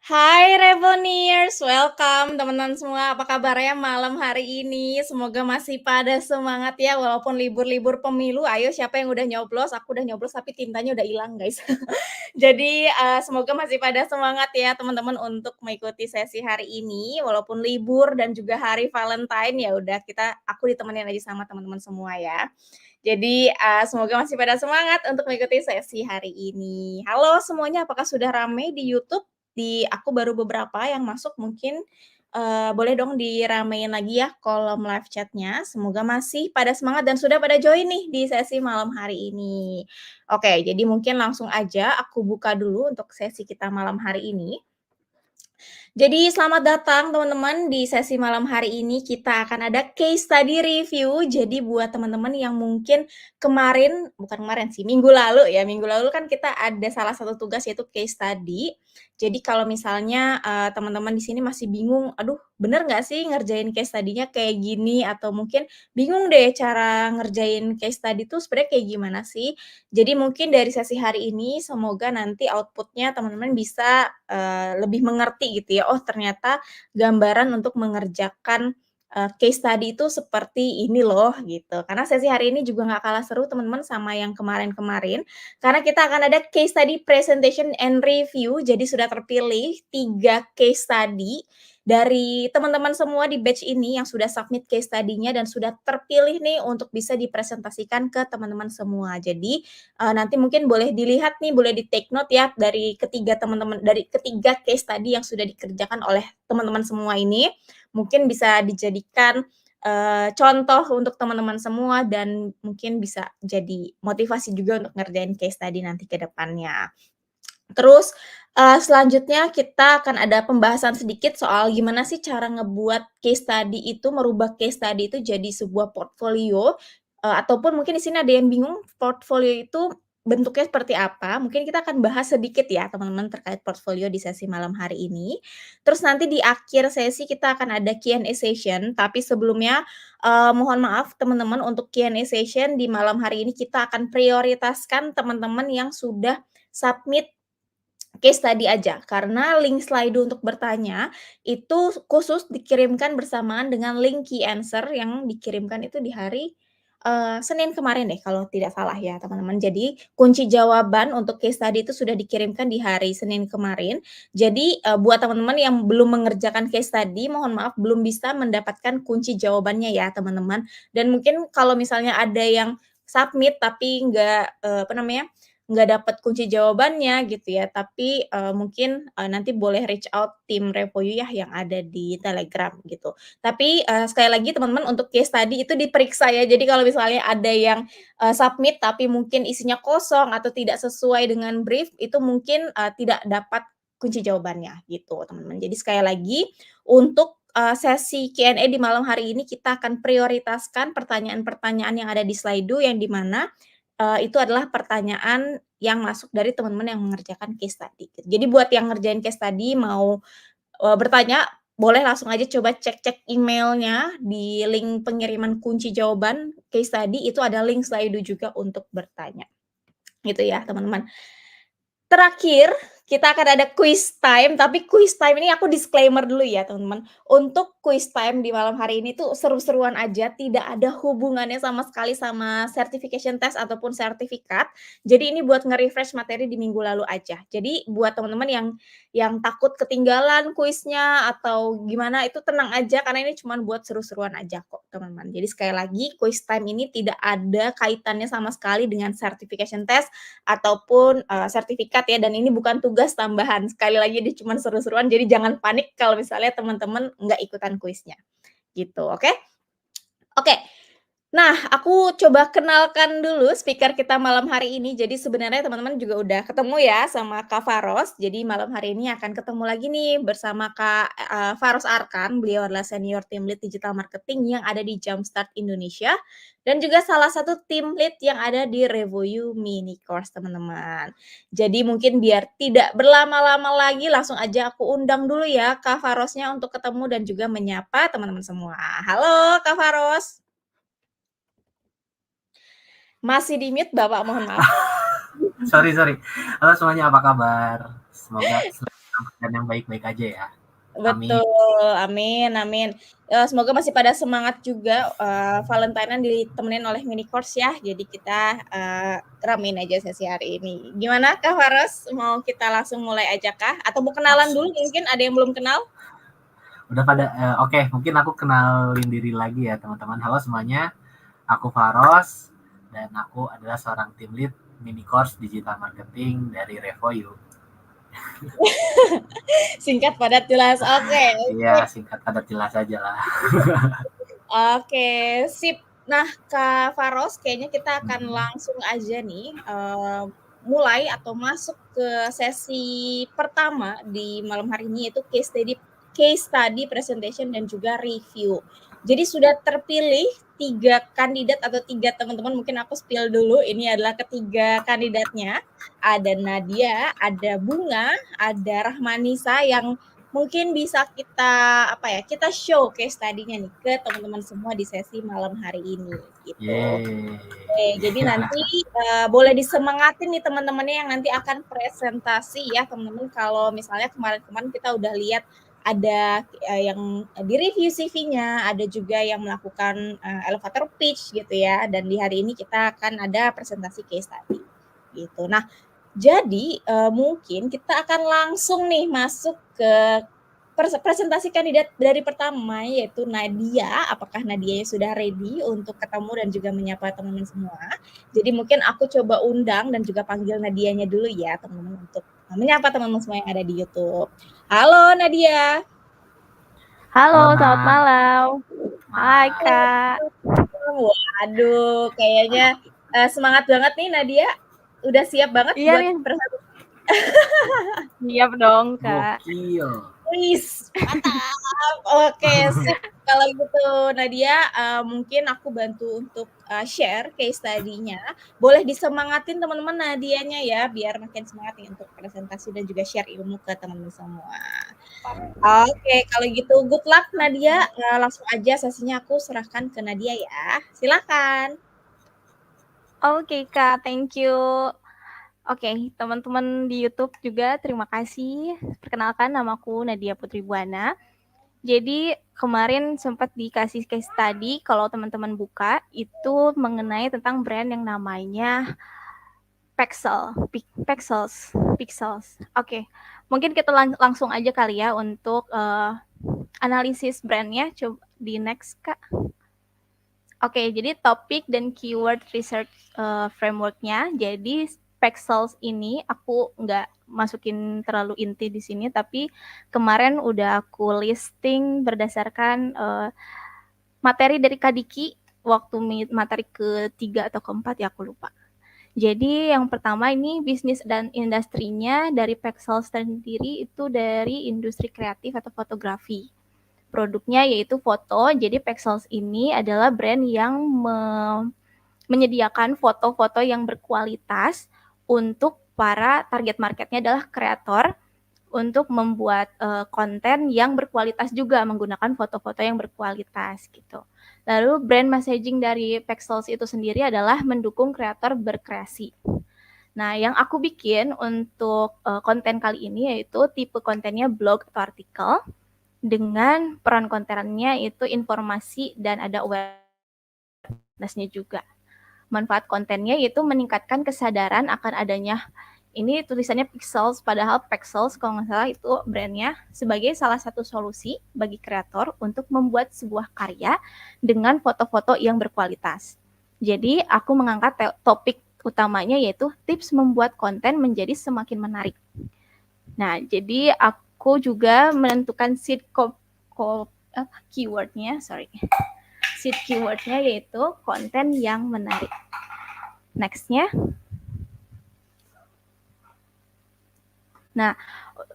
Hai Revoniers, welcome teman-teman semua. Apa kabarnya malam hari ini? Semoga masih pada semangat ya, walaupun libur-libur pemilu. Ayo siapa yang udah nyoblos? Aku udah nyoblos tapi tintanya udah hilang guys. Jadi semoga masih pada semangat ya teman-teman untuk mengikuti sesi hari ini. Walaupun libur dan juga hari Valentine ya udah aku ditemenin aja sama teman-teman semua ya. Jadi semoga masih pada semangat untuk mengikuti sesi hari ini. Halo semuanya, apakah sudah ramai di YouTube? Aku baru beberapa yang masuk mungkin, boleh dong diramein lagi ya kolom live chat-nya. Semoga masih pada semangat dan sudah pada join nih di sesi malam hari ini. Oke, jadi mungkin langsung aja aku buka dulu untuk sesi kita malam hari ini. Jadi selamat datang teman-teman di sesi malam hari ini kita akan ada case study review. Jadi buat teman-teman yang mungkin bukan kemarin sih, minggu lalu kan kita ada salah satu tugas yaitu case study. Jadi kalau misalnya teman-teman di sini masih bingung, aduh bener nggak sih ngerjain case study-nya kayak gini? Atau mungkin bingung deh cara ngerjain case study itu sebenarnya kayak gimana sih? Jadi mungkin dari sesi hari ini semoga nanti output-nya teman-teman bisa, lebih mengerti gitu ya, oh ternyata gambaran untuk mengerjakan, case study itu seperti ini loh gitu. Karena sesi hari ini juga nggak kalah seru teman-teman sama yang kemarin-kemarin, karena kita akan ada case study presentation and review. Jadi sudah terpilih 3 case study dari teman-teman semua di batch ini yang sudah submit case study-nya dan sudah terpilih nih untuk bisa dipresentasikan ke teman-teman semua. Jadi nanti mungkin boleh dilihat nih, boleh di-take note ya dari ketiga case tadi yang sudah dikerjakan oleh teman-teman semua ini. Mungkin bisa dijadikan, contoh untuk teman-teman semua dan mungkin bisa jadi motivasi juga untuk ngerjain case tadi nanti ke depannya. Terus, selanjutnya kita akan ada pembahasan sedikit soal gimana sih cara ngebuat case study itu, merubah case study itu jadi sebuah portfolio, ataupun mungkin di sini ada yang bingung portfolio itu bentuknya seperti apa, mungkin kita akan bahas sedikit ya teman-teman terkait portfolio di sesi malam hari ini. Terus nanti di akhir sesi kita akan ada Q&A session, tapi sebelumnya, mohon maaf teman-teman untuk Q&A session di malam hari ini kita akan prioritaskan teman-teman yang sudah submit case tadi aja, karena link Slido untuk bertanya, itu khusus dikirimkan bersamaan dengan link key answer yang dikirimkan itu di hari, Senin kemarin deh kalau tidak salah ya teman-teman. Jadi kunci jawaban untuk case tadi itu sudah dikirimkan di hari Senin kemarin. Jadi, buat teman-teman yang belum mengerjakan case tadi, mohon maaf belum bisa mendapatkan kunci jawabannya ya teman-teman. Dan mungkin kalau misalnya ada yang submit tapi nggak dapat kunci jawabannya gitu ya, tapi, mungkin, nanti boleh reach out tim Revoyu ya yang ada di Telegram gitu. Tapi, sekali lagi teman-teman untuk case tadi itu diperiksa ya, jadi kalau misalnya ada yang, submit tapi mungkin isinya kosong atau tidak sesuai dengan brief, itu mungkin, tidak dapat kunci jawabannya gitu teman-teman. Jadi sekali lagi untuk, sesi Q&A di malam hari ini kita akan prioritaskan pertanyaan-pertanyaan yang ada di Slido yang di mana itu adalah pertanyaan yang masuk dari teman-teman yang mengerjakan case tadi, gitu. Jadi buat yang ngerjain case tadi mau, bertanya, boleh langsung aja coba cek-cek emailnya di link pengiriman kunci jawaban case tadi, itu ada link Slido juga untuk bertanya, gitu ya, teman-teman. Terakhir, kita akan ada quiz time, tapi quiz time ini aku disclaimer dulu ya teman-teman. Untuk quiz time di malam hari ini tuh seru-seruan aja, tidak ada hubungannya sama sekali sama certification test ataupun sertifikat. Jadi ini buat nge-refresh materi di minggu lalu aja. Jadi buat teman-teman yang takut ketinggalan kuisnya atau gimana, itu tenang aja karena ini cuma buat seru-seruan aja kok teman-teman. Jadi sekali lagi, quiz time ini tidak ada kaitannya sama sekali dengan certification test ataupun, sertifikat ya dan ini bukan tugas tambahan. Sekali lagi ini cuman seru-seruan jadi jangan panik kalau misalnya teman-teman nggak ikutan kuisnya, gitu, oke? Oke, nah, aku coba kenalkan dulu speaker kita malam hari ini. Jadi sebenarnya teman-teman juga udah ketemu ya sama Kak Faros. Jadi malam hari ini akan ketemu lagi nih bersama Kak, Faros Arkan. Beliau adalah senior team lead digital marketing yang ada di Jumpstart Indonesia dan juga salah satu tim lead yang ada di Revoyu Mini Course, teman-teman. Jadi mungkin biar tidak berlama-lama lagi langsung aja aku undang dulu ya Kak Farosnya untuk ketemu dan juga menyapa teman-teman semua. Halo Kak Faros. Masih di-mute Bapak, mohon maaf. Sorry. Halo semuanya, apa kabar? Semoga dan yang baik-baik aja ya. Amin. Betul, amin amin. Semoga masih pada semangat juga, Valentine-an ditemenin oleh mini course ya. Jadi kita, ramein aja sesi hari ini. Gimana Kak Faros, mau kita langsung mulai aja kah? Atau mau kenalan dulu mungkin ada yang belum kenal? Udah pada oke, mungkin aku kenalin diri lagi ya teman-teman. Halo semuanya, aku Faros dan aku adalah seorang tim lead mini course digital marketing dari Revoyu. Singkat padat jelas, oke. Iya, singkat padat jelas aja lah. Oke, sip. Nah, Kak Faros, kayaknya kita akan langsung aja nih mulai atau masuk ke sesi pertama di malam hari ini, yaitu case study presentation dan juga review. Jadi sudah terpilih 3 kandidat atau 3 teman-teman, mungkin aku spill dulu, ini adalah ketiga kandidatnya. Ada Nadia, ada Bunga, ada Rahmanisa yang mungkin bisa kita show case tadinya nih ke teman-teman semua di sesi malam hari ini gitu. Yeay. Oke, jadi nanti boleh disemangatin nih teman-temannya yang nanti akan presentasi ya teman-teman. Kalau misalnya kemarin-kemarin kita udah lihat ada yang di review CV-nya, ada juga yang melakukan elevator pitch gitu ya. Dan di hari ini kita akan ada presentasi case tadi gitu. Nah, jadi mungkin kita akan langsung nih masuk ke presentasi kandidat dari pertama, yaitu Nadia. Apakah Nadia sudah ready untuk ketemu dan juga menyapa teman-teman semua? Jadi mungkin aku coba undang dan juga panggil Nadianya dulu ya teman-teman untuk menyapa teman-teman semua yang ada di YouTube. Halo Nadia. Halo, selamat malam. Hai Kak. Waduh, kayaknya semangat banget nih Nadia. Udah siap banget Iya buat nih. presentasi? Siap dong Kak. Gokil. Wis, mantap. Oke, sip. Kalau gitu Nadia, mungkin aku bantu untuk share case tadinya. Boleh disemangatin teman-teman Nadianya ya, biar makin semangat nih untuk presentasi dan juga share ilmu ke teman-teman semua. Oke, kalau gitu good luck Nadia. Langsung aja sesinya aku serahkan ke Nadia ya. Silakan. Oke Kak, thank you. Oke, teman-teman di YouTube juga terima kasih. Perkenalkan, namaku Nadia Putri Buana. Jadi kemarin sempat dikasih case study, kalau teman-teman buka itu mengenai tentang brand yang namanya Pixels. Oke, mungkin kita langsung aja kali ya untuk analisis brandnya. Coba di next Kak. Oke, jadi topik dan keyword research frameworknya. Jadi Pixels ini aku nggak masukin terlalu inti di sini, tapi kemarin udah aku listing berdasarkan materi dari Kadiki waktu materi ketiga atau keempat ya aku lupa. Jadi yang pertama ini bisnis dan industrinya dari Pixels sendiri itu dari industri kreatif atau fotografi. Produknya yaitu foto. Jadi Pexels ini adalah brand yang menyediakan foto-foto yang berkualitas untuk para target marketnya adalah kreator untuk membuat konten yang berkualitas juga menggunakan foto-foto yang berkualitas gitu. Lalu brand messaging dari Pexels itu sendiri adalah mendukung kreator berkreasi. Nah, yang aku bikin untuk konten kali ini yaitu tipe kontennya blog atau artikel dengan peran kontennya itu informasi dan ada awareness-nya juga. Manfaat kontennya yaitu meningkatkan kesadaran akan adanya, ini tulisannya Pixels, padahal Pixels kalau nggak salah itu brandnya, sebagai salah satu solusi bagi kreator untuk membuat sebuah karya dengan foto-foto yang berkualitas. Jadi aku mengangkat topik utamanya yaitu tips membuat konten menjadi semakin menarik. Nah, jadi aku juga menentukan keywordnya, seed keywordnya yaitu konten yang menarik. Nextnya. Nah,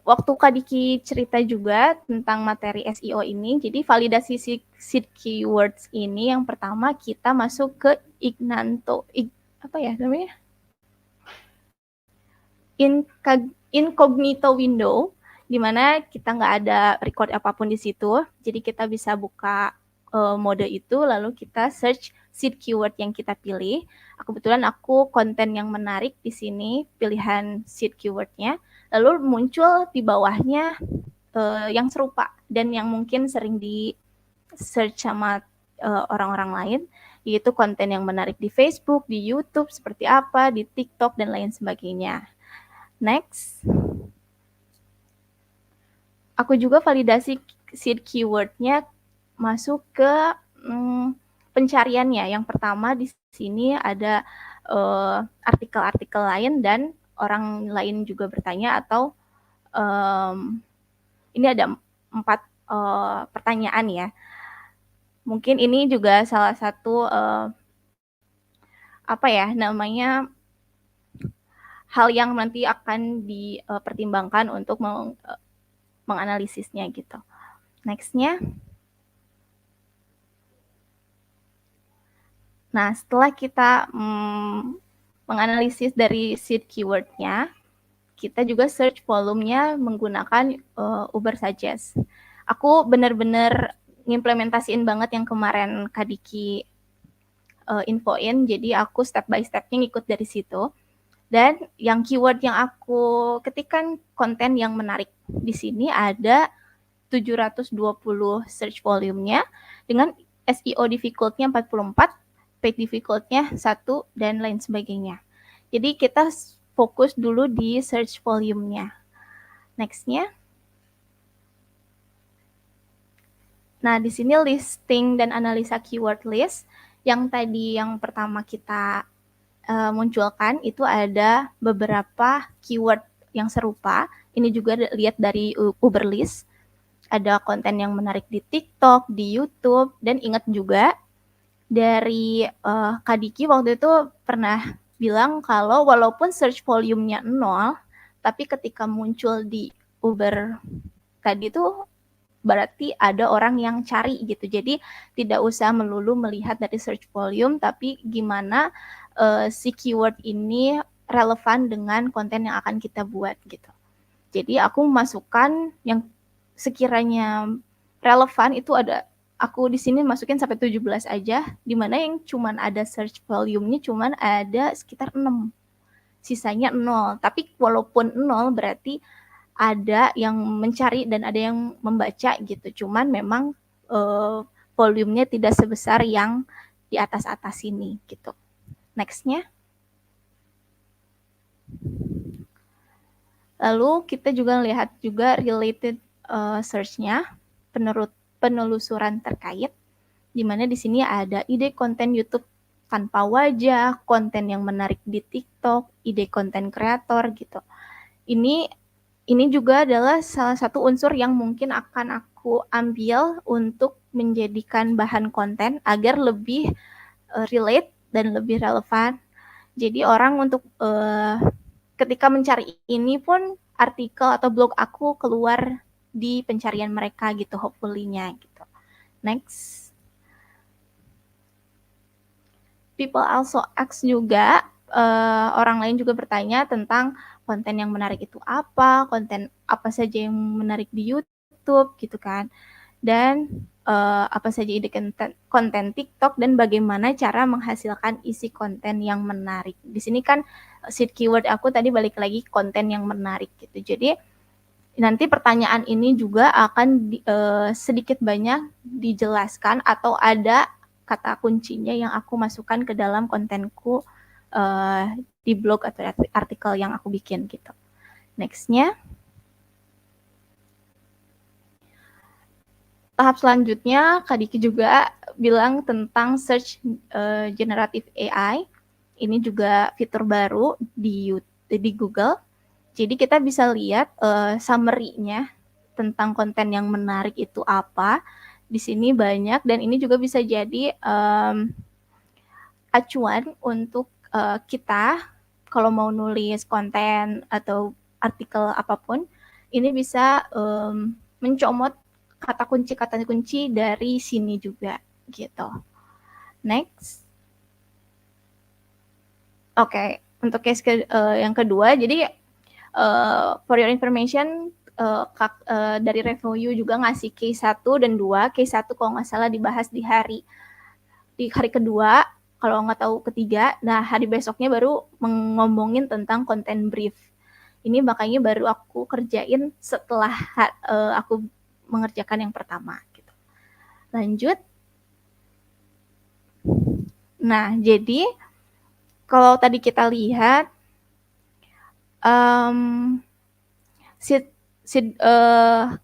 waktu Kak Diki cerita juga tentang materi SEO ini, jadi validasi seed keywords ini yang pertama kita masuk ke incognito window, di mana kita nggak ada record apapun di situ. Jadi kita bisa buka mode itu, lalu kita search seed keyword yang kita pilih. Kebetulan aku konten yang menarik di sini, pilihan seed keywordnya. lalu muncul di bawahnya yang serupa dan yang mungkin sering di search sama orang-orang lain, yaitu konten yang menarik di Facebook, di YouTube seperti apa, di TikTok dan lain sebagainya. Next. Aku juga validasi seed keyword-nya masuk ke pencariannya. Yang pertama di sini ada artikel-artikel lain dan orang lain juga bertanya atau ini ada 4 pertanyaan ya. Mungkin ini juga salah satu hal yang nanti akan dipertimbangkan untuk menganalisisnya gitu. Next-nya. Nah, setelah kita menganalisis dari seed keyword-nya, kita juga search volumenya menggunakan Ubersuggest. Aku benar-benar ngimplementasiin banget yang kemarin Kak Diki infoin, jadi aku step by step-nya ngikut dari situ. Dan yang keyword yang aku ketikkan konten yang menarik di sini ada 720 search volume-nya dengan SEO difficult-nya 44, paid difficult-nya 1, dan lain sebagainya. Jadi kita fokus dulu di search volume-nya. Next-nya. Nah, di sini listing dan analisa keyword list. Yang tadi yang pertama kita munculkan itu ada beberapa keyword yang serupa. Ini juga lihat dari Uberlist. Ada konten yang menarik di TikTok, di YouTube, dan ingat juga dari Kak Diki waktu itu pernah bilang kalau walaupun search volume-nya 0, tapi ketika muncul di Uber tadi itu berarti ada orang yang cari gitu. Jadi tidak usah melulu melihat dari search volume, tapi gimana si keyword ini relevan dengan konten yang akan kita buat gitu. Jadi aku masukkan yang sekiranya relevan itu aku di sini masukin sampai 17 aja, di mana yang cuman ada search volume-nya cuman ada sekitar 6. Sisanya 0. Tapi walaupun 0 berarti ada yang mencari dan ada yang membaca gitu. Cuman memang volumenya tidak sebesar yang di atas-atas ini gitu. Next-nya. Lalu kita juga lihat juga related search-nya, penelusuran terkait, di mana di sini ada ide konten YouTube tanpa wajah, konten yang menarik di TikTok, ide konten kreator gitu. Ini juga adalah salah satu unsur yang mungkin akan aku ambil untuk menjadikan bahan konten agar lebih relate dan lebih relevan. Jadi orang untuk ketika mencari ini pun artikel atau blog aku keluar di pencarian mereka gitu, hopefully-nya gitu. Next. People also ask juga, orang lain juga bertanya tentang konten yang menarik itu apa, konten apa saja yang menarik di YouTube gitu kan. Dan apa saja ide konten TikTok dan bagaimana cara menghasilkan isi konten yang menarik. Di sini kan seed keyword aku tadi balik lagi konten yang menarik gitu. Jadi nanti pertanyaan ini juga akan sedikit banyak dijelaskan atau ada kata kuncinya yang aku masukkan ke dalam kontenku di blog atau artikel yang aku bikin gitu. Next-nya. Tahap selanjutnya, Kak Diki juga bilang tentang search generative AI. Ini juga fitur baru di Google. Jadi kita bisa lihat summary-nya tentang konten yang menarik itu apa. Di sini banyak dan ini juga bisa jadi acuan untuk kita kalau mau nulis konten atau artikel apapun, ini bisa mencomot kata kunci dari sini juga gitu. Next. Oke, untuk case yang kedua, jadi for your information, dari review juga ngasih case 1 dan 2. Case 1 kalau nggak salah dibahas di hari kedua, kalau nggak tahu ketiga. Nah, hari besoknya baru ngomongin tentang content brief. Ini makanya baru aku kerjain setelah aku mengerjakan yang pertama gitu. Lanjut. Nah, jadi kalau tadi kita lihat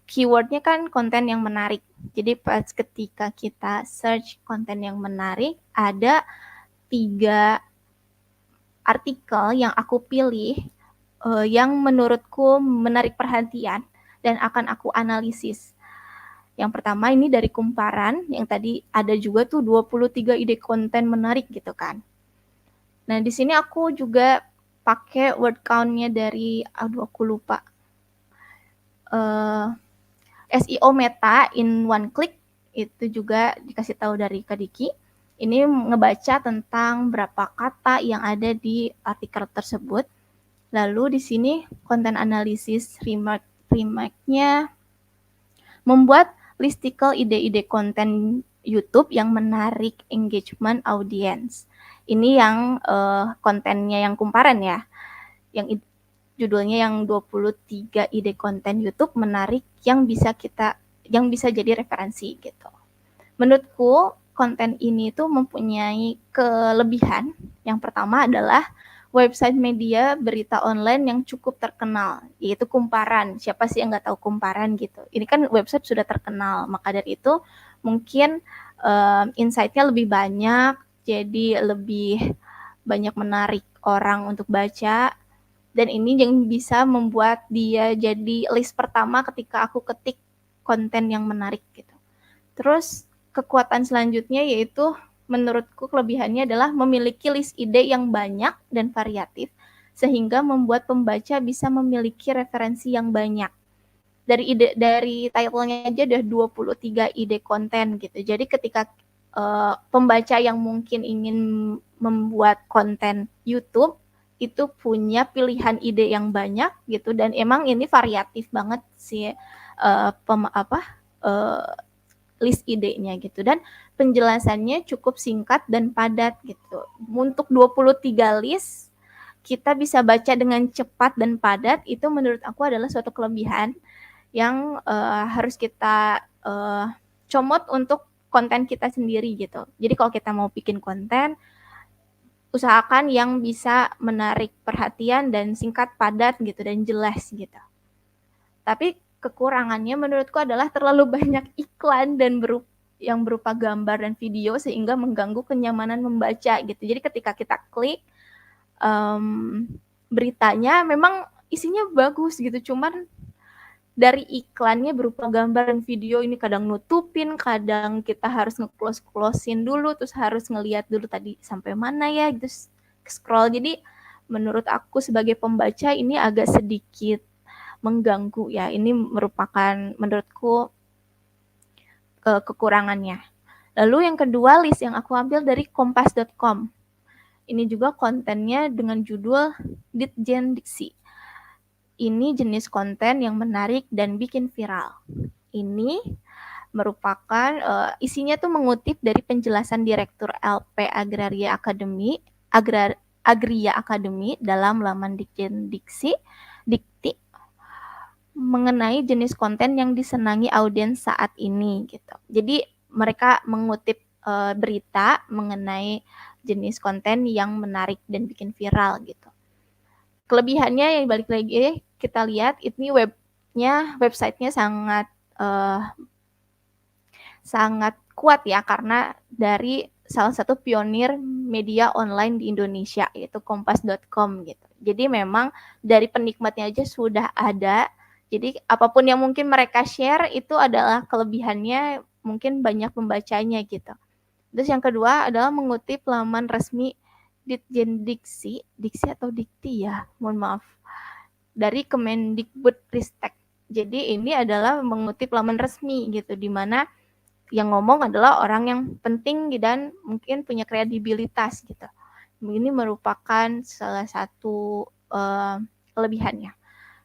keywordnya kan konten yang menarik. Jadi pas ketika kita search konten yang menarik, ada 3 artikel yang aku pilih yang menurutku menarik perhatian dan akan aku analisis. Yang pertama ini dari Kumparan, yang tadi ada juga tuh 23 ide konten menarik gitu kan. Nah, di sini aku juga pakai word count-nya dari, aku lupa. SEO Meta in one click, itu juga dikasih tahu dari Kak Diki. Ini ngebaca tentang berapa kata yang ada di artikel tersebut. Lalu di sini konten analisis remark-nya membuat listicle ide-ide konten YouTube yang menarik engagement audience. Ini yang kontennya yang Kumparan ya. Yang judulnya yang 23 ide konten YouTube menarik yang bisa jadi referensi gitu. Menurutku konten ini tuh mempunyai kelebihan. Yang pertama adalah website media berita online yang cukup terkenal, yaitu Kumparan. Siapa sih yang nggak tahu Kumparan gitu? Ini kan website sudah terkenal, maka dari itu mungkin insight-nya lebih banyak, jadi lebih banyak menarik orang untuk baca. Dan ini yang bisa membuat dia jadi list pertama ketika aku ketik konten yang menarik gitu. Terus kekuatan selanjutnya yaitu menurutku kelebihannya adalah memiliki list ide yang banyak dan variatif sehingga membuat pembaca bisa memiliki referensi yang banyak. Dari title-nya aja udah 23 ide konten gitu. Jadi ketika pembaca yang mungkin ingin membuat konten YouTube itu punya pilihan ide yang banyak gitu, dan emang ini variatif banget sih list idenya gitu, dan penjelasannya cukup singkat dan padat gitu. Untuk 23 list kita bisa baca dengan cepat dan padat, itu menurut aku adalah suatu kelebihan yang harus kita comot untuk konten kita sendiri gitu. Jadi kalau kita mau bikin konten, usahakan yang bisa menarik perhatian dan singkat, padat gitu, dan jelas gitu. Tapi kekurangannya menurutku adalah terlalu banyak iklan dan yang berupa gambar dan video sehingga mengganggu kenyamanan membaca gitu. Jadi ketika kita klik beritanya memang isinya bagus gitu, cuman dari iklannya berupa gambar dan video ini kadang nutupin, kadang kita harus nge-close-closein dulu, terus harus ngelihat dulu tadi sampai mana ya, terus scroll. Jadi menurut aku sebagai pembaca ini agak sedikit mengganggu ya. Ini merupakan menurutku kekurangannya. Lalu yang kedua list yang aku ambil dari kompas.com. Ini juga kontennya dengan judul Ditjen Diksi. Ini jenis konten yang menarik dan bikin viral. Ini merupakan isinya tuh mengutip dari penjelasan Direktur LP Agria Academy dalam laman Ditjen Dikti mengenai jenis konten yang disenangi audiens saat ini gitu. Jadi mereka mengutip berita mengenai jenis konten yang menarik dan bikin viral gitu. Kelebihannya yang balik lagi kita lihat ini websitenya sangat kuat ya, karena dari salah satu pionir media online di Indonesia yaitu kompas.com gitu. Jadi memang dari penikmatnya aja sudah ada. Jadi apapun yang mungkin mereka share itu adalah kelebihannya, mungkin banyak pembacanya gitu. Terus yang kedua adalah mengutip laman resmi Ditjen Diksi atau Dikti ya, mohon maaf, dari Kemendikbudristek. Jadi ini adalah mengutip laman resmi gitu, di mana yang ngomong adalah orang yang penting dan mungkin punya kredibilitas gitu. Ini merupakan salah satu kelebihannya.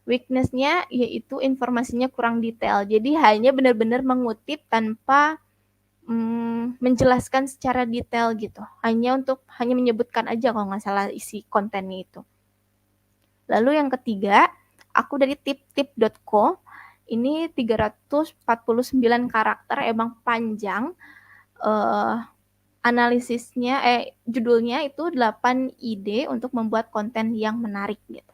Weakness-nya yaitu informasinya kurang detail. Jadi hanya benar-benar mengutip tanpa menjelaskan secara detail gitu. Hanya menyebutkan aja kalau nggak salah isi kontennya itu. Lalu yang ketiga, aku dari tip.co. Ini 349 karakter, emang panjang. Analisisnya judulnya itu 8 ide untuk membuat konten yang menarik gitu.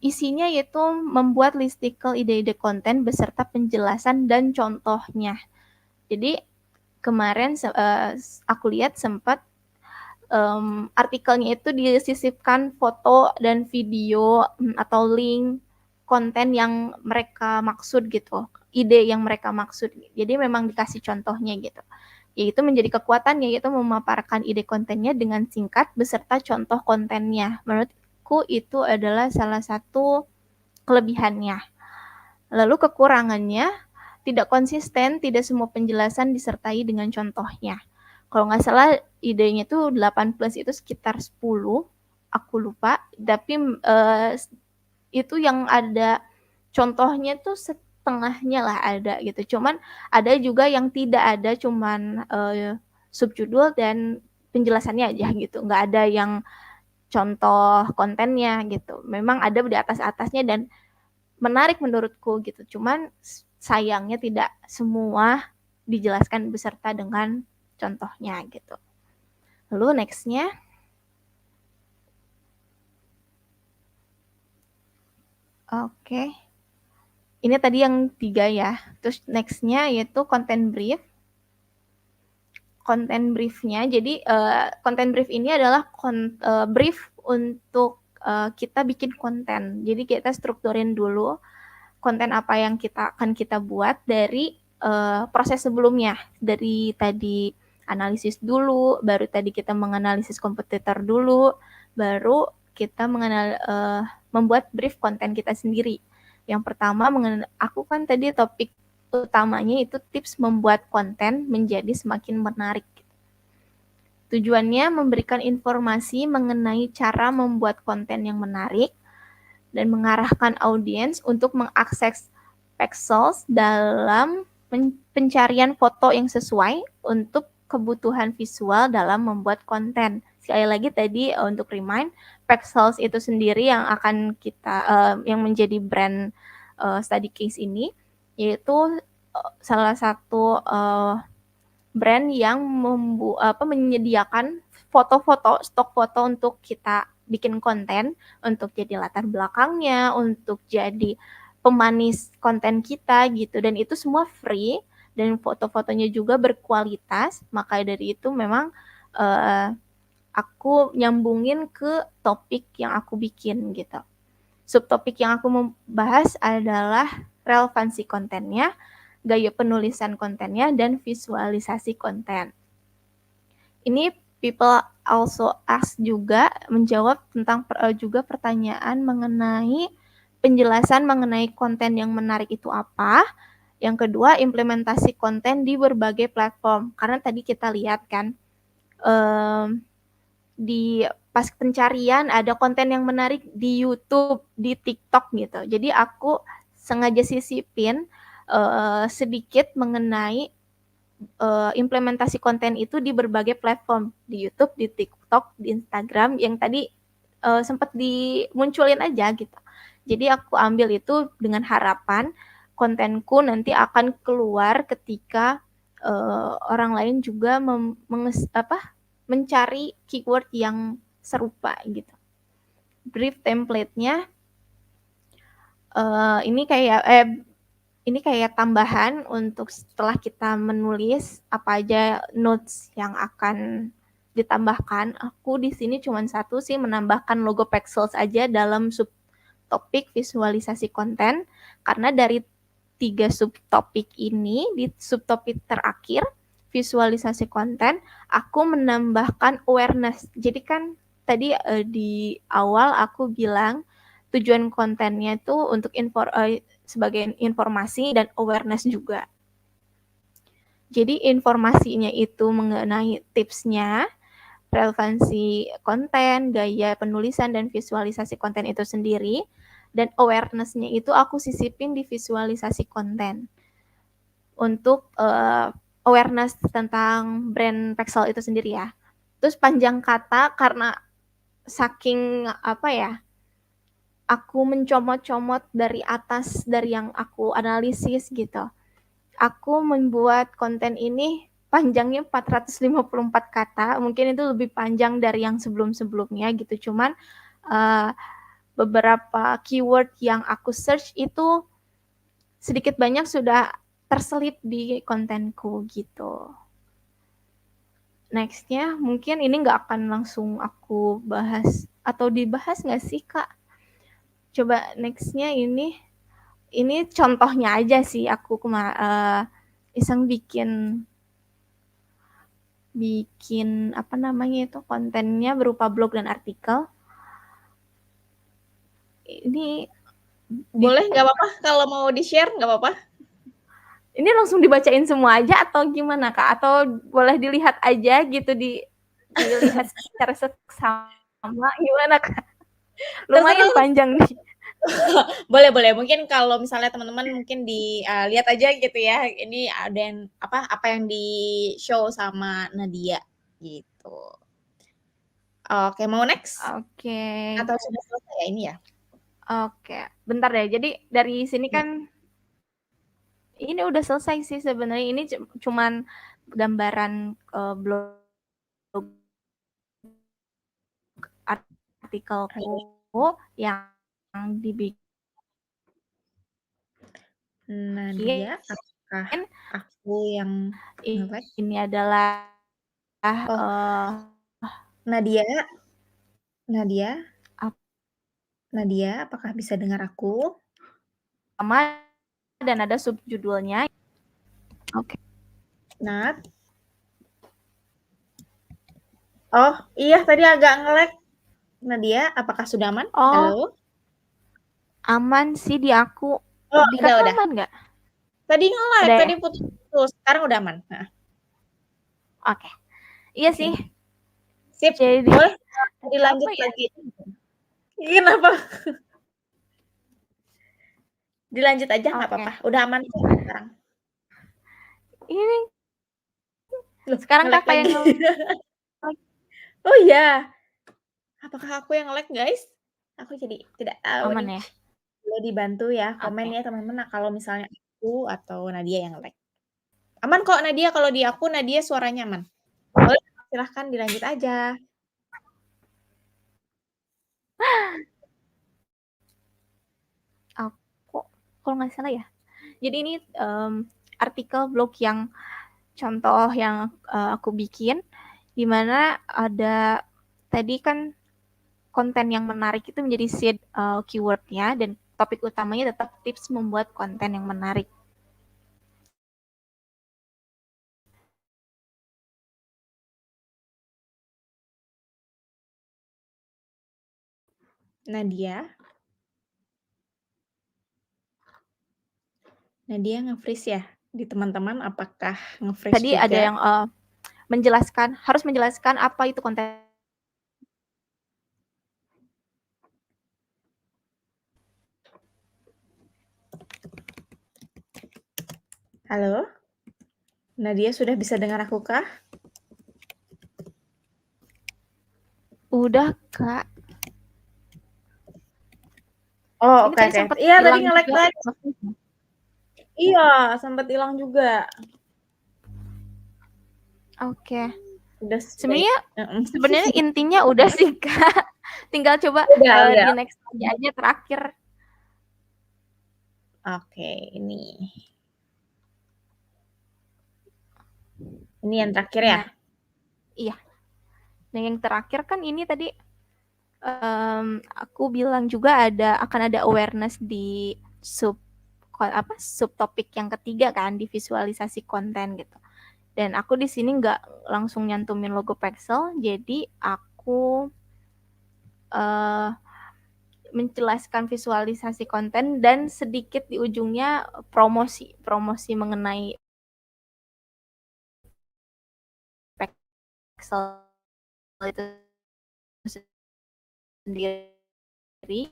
Isinya yaitu membuat listicle ide-ide konten beserta penjelasan dan contohnya. Jadi kemarin aku lihat sempat artikelnya itu disisipkan foto dan video atau link konten yang mereka maksud gitu, ide yang mereka maksud. Jadi memang dikasih contohnya gitu. Yaitu menjadi kekuatan, yaitu memaparkan ide kontennya dengan singkat beserta contoh kontennya. Menurutku itu adalah salah satu kelebihannya. Lalu kekurangannya, tidak konsisten, tidak semua penjelasan disertai dengan contohnya. Kalau nggak salah idenya tuh 8 plus itu sekitar 10, aku lupa. Tapi itu yang ada contohnya tuh setengahnya lah ada gitu. Cuman ada juga yang tidak ada, cuman subjudul dan penjelasannya aja gitu. Nggak ada yang contoh kontennya gitu. Memang ada di atas-atasnya dan menarik menurutku gitu. Cuman sayangnya tidak semua dijelaskan beserta dengan contohnya gitu. Lalu nextnya, oke. Ini tadi yang 3 ya. Terus nextnya yaitu content brief. Content briefnya, jadi content brief ini adalah brief untuk kita bikin konten. Jadi kita strukturin dulu konten apa yang akan kita buat dari proses sebelumnya. Dari tadi analisis dulu, baru tadi kita menganalisis kompetitor dulu, baru kita membuat brief konten kita sendiri. Yang pertama, aku kan tadi topik utamanya itu tips membuat konten menjadi semakin menarik. Tujuannya memberikan informasi mengenai cara membuat konten yang menarik dan mengarahkan audiens untuk mengakses pixels dalam pencarian foto yang sesuai untuk kebutuhan visual dalam membuat konten. Sekali lagi tadi untuk remind, pixels itu sendiri yang akan kita yang menjadi brand study case ini, yaitu salah satu brand yang menyediakan foto-foto, stok foto untuk kita bikin konten, untuk jadi latar belakangnya, untuk jadi pemanis konten kita gitu. Dan itu semua free dan foto-fotonya juga berkualitas. Maka dari itu memang aku nyambungin ke topik yang aku bikin gitu. Subtopik yang aku mau bahas adalah relevansi kontennya, gaya penulisan kontennya, dan visualisasi konten. Ini people also ask juga, menjawab tentang juga pertanyaan mengenai penjelasan mengenai konten yang menarik itu apa. Yang kedua, implementasi konten di berbagai platform. Karena tadi kita lihat kan, di pas pencarian ada konten yang menarik di YouTube, di TikTok gitu. Jadi aku sengaja sisipin sedikit mengenai implementasi konten itu di berbagai platform, di YouTube, di TikTok, di Instagram, yang tadi sempat dimunculin aja gitu. Jadi aku ambil itu dengan harapan kontenku nanti akan keluar ketika orang lain juga mencari keyword yang serupa gitu. Brief template-nya ini kayak tambahan untuk setelah kita menulis apa aja notes yang akan ditambahkan. Aku di sini cuma satu sih, menambahkan logo pixels aja dalam subtopik visualisasi konten, karena dari 3 subtopik ini, di subtopik terakhir visualisasi konten, aku menambahkan awareness. Jadi kan tadi di awal aku bilang tujuan kontennya itu untuk sebagai informasi dan awareness juga. Jadi informasinya itu mengenai tipsnya, relevansi konten, gaya penulisan, dan visualisasi konten itu sendiri. Dan awareness-nya itu aku sisipin di visualisasi konten. Untuk awareness tentang brand Pexel itu sendiri ya. Terus panjang kata karena saking aku mencomot-comot dari atas dari yang aku analisis gitu. Aku membuat konten ini panjangnya 454 kata, mungkin itu lebih panjang dari yang sebelum-sebelumnya gitu. Cuman beberapa keyword yang aku search itu sedikit banyak sudah terselip di kontenku gitu. Nextnya mungkin ini nggak akan langsung aku bahas atau dibahas nggak sih Kak? Coba nextnya ini contohnya aja sih aku iseng bikin apa namanya itu kontennya berupa blog dan artikel. Ini Boleh, nggak apa-apa kalau mau di-share, nggak apa-apa. ini langsung dibacain semua aja atau gimana Kak? Atau boleh dilihat aja gitu dilihat secara seksama gimana Kak? Lumayan Terserah. panjang nih. Boleh, boleh. Mungkin kalau misalnya teman-teman mungkin lihat aja gitu ya. Ini ada yang apa yang di-show sama Nadia gitu. Oke, mau next? Oke. Atau sudah selesai ya ini ya? Oke, bentar deh. Jadi dari sini kan ini udah selesai sih sebenarnya. Ini cuman gambaran blog artikelku yang dibikin. Nadia, apakah aku yang nge-lag? Ini adalah Nadia, Nadia, apakah bisa dengar aku? sama dan ada subjudulnya. Oke. Nat? Oh, iya tadi agak nge-lag. Nadia, apakah sudah aman? Oh, Halo? aman sih di aku. Oh, Di udah. kakak aman nggak? Tadi nge-lag, Udah ya? tadi putus. Sekarang udah aman. Nah. Oke. Iya Oke. sih. Sip. Jadi Boleh dilanjut apa ya? lagi. Kenapa? Dilanjut aja nggak Oke. apa-apa. Udah aman kok sekarang. Ini Loh, sekarang nge-lag kakak yang lagi. Oh iya. Apakah aku yang nge-lag, guys? Aku jadi tidak tahu aman nih. ya? Boleh dibantu ya, komen Oke. ya teman-teman. Nah, kalau misalnya aku atau Nadia yang nge-lag. Aman kok Nadia, kalau di aku Nadia suaranya aman. Boleh, silahkan dilanjut aja. Aku kalau nggak salah ya. Jadi ini artikel blog yang contoh yang aku bikin, di mana ada tadi kan konten yang menarik itu menjadi seed keywordnya dan topik utamanya tetap tips membuat konten yang menarik. Nadia nge-freeze ya? Di teman-teman apakah nge-freeze Tadi juga? ada yang harus menjelaskan apa itu konten. Halo? Nadia sudah bisa dengar aku kah? Udah, Kak. Oh, Ini oke. tadi sempat Iya, tadi hilang nge-lag juga. lagi. Iya, sempat hilang juga. Oke. Udah Sebenarnya intinya udah sih, Kak. Tinggal coba udah. di next aja terakhir. Oke, ini. Ini yang terakhir ya? Nah, iya. Nah, yang terakhir kan ini tadi aku bilang juga akan ada awareness di subtopik yang ketiga kan di visualisasi konten gitu. Dan aku di sini nggak langsung nyantumin logo Pexel, jadi aku menjelaskan visualisasi konten dan sedikit di ujungnya promosi mengenai Pexel itu sendiri.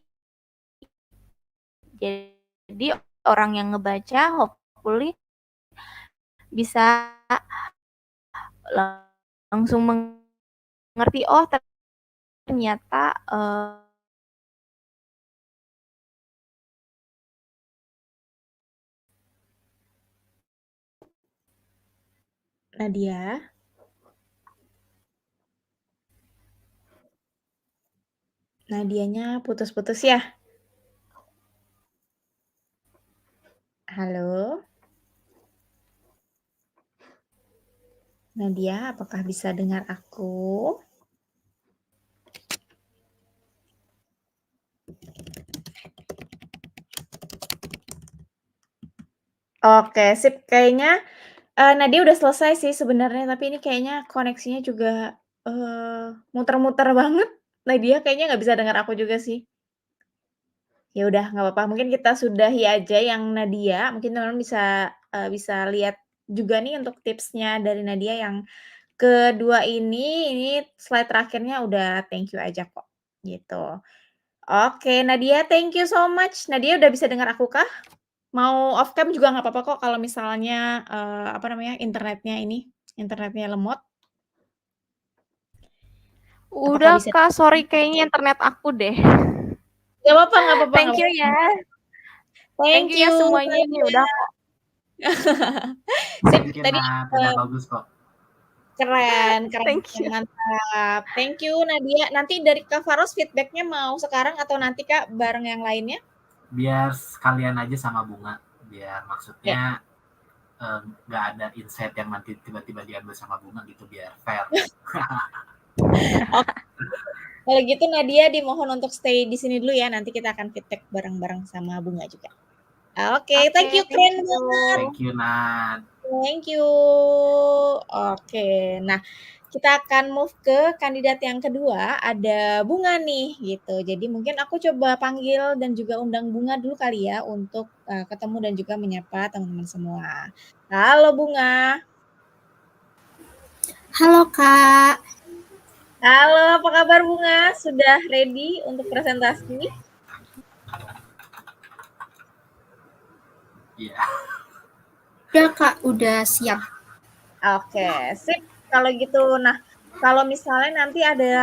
Jadi orang yang ngebaca hopefully bisa langsung mengerti, oh ternyata Nadia. Nadianya putus-putus ya? Halo? Nadia, apakah bisa dengar aku? Oke, sip. Kayaknya, Nadia udah selesai sih sebenarnya, tapi ini kayaknya koneksinya juga, muter-muter banget. Nadia kayaknya nggak bisa dengar aku juga sih. Ya udah nggak apa-apa, mungkin kita sudahi aja yang Nadia, mungkin teman-teman bisa lihat juga nih untuk tipsnya dari Nadia yang kedua ini slide terakhirnya udah thank you aja kok, gitu. Oke Nadia, thank you so much. Nadia udah bisa dengar aku kah? Mau off cam juga nggak apa-apa kok kalau misalnya, apa namanya, internetnya lemot. Apakah Udah bisa? Kak, sorry kayaknya internet aku deh. Nggak apa-apa nggak apa-apa nggak Thank you apa-apa. ya. Thank Thank you ya you semuanya, ini Nadia. udah kok. Sip, Mungkin tadi, Nat, udah bagus kok. keren keren Thank keren, you. mantap. Thank you Nadia. Nanti dari Kak Faros feedback-nya mau sekarang atau nanti Kak bareng yang lainnya? Biar sekalian aja sama Bunga. Biar Ya. maksudnya nggak ada insight yang nanti tiba-tiba diambil sama Bunga gitu, biar fair. Oke. Kalau gitu Nadia dimohon untuk stay di sini dulu ya, nanti kita akan feedback bareng-bareng sama Bunga juga. Oke, thank you, Oke, thank keren banget. you. Thank you, Nat. Thank you. Oke, nah kita akan move ke kandidat yang kedua, ada Bunga nih gitu. Jadi mungkin aku coba panggil dan juga undang Bunga dulu kali ya untuk, ketemu dan juga menyapa teman-teman semua. Halo Bunga. Halo Kak, Halo, apa kabar Bunga? Sudah ready untuk presentasi? Iya. udah Kak, udah siap. Oke, sip kalau gitu. Nah, kalau misalnya nanti ada,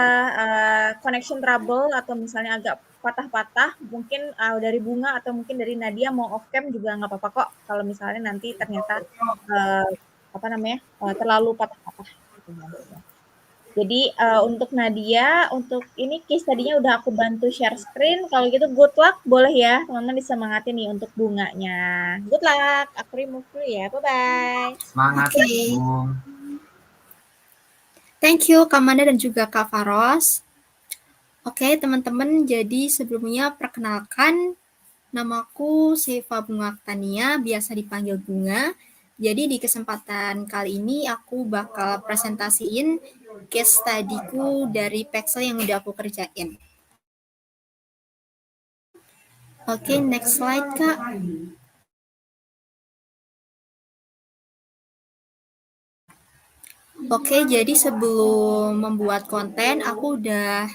connection trouble atau misalnya agak patah-patah, mungkin, dari Bunga atau mungkin dari Nadia mau off cam juga nggak apa-apa kok, kalau misalnya nanti ternyata, eee, apa namanya, terlalu patah-patah gitu nantinya. Jadi, untuk Nadia, untuk ini case tadinya udah aku bantu share screen, kalau gitu good luck, boleh ya teman-teman disemangatin nih untuk Bunganya. Good luck, aku remove dulu ya, bye-bye. Semangat, Oke. Bung. Thank you Kak Manda dan juga Kak Faros. Oke teman-teman, jadi sebelumnya perkenalkan, namaku Seifa Bunga Tania, biasa dipanggil Bunga. Jadi di kesempatan kali ini aku bakal presentasiin case study-ku dari Pexel yang udah aku kerjain. Oke, next slide Kak. Oke, jadi sebelum membuat konten, aku udah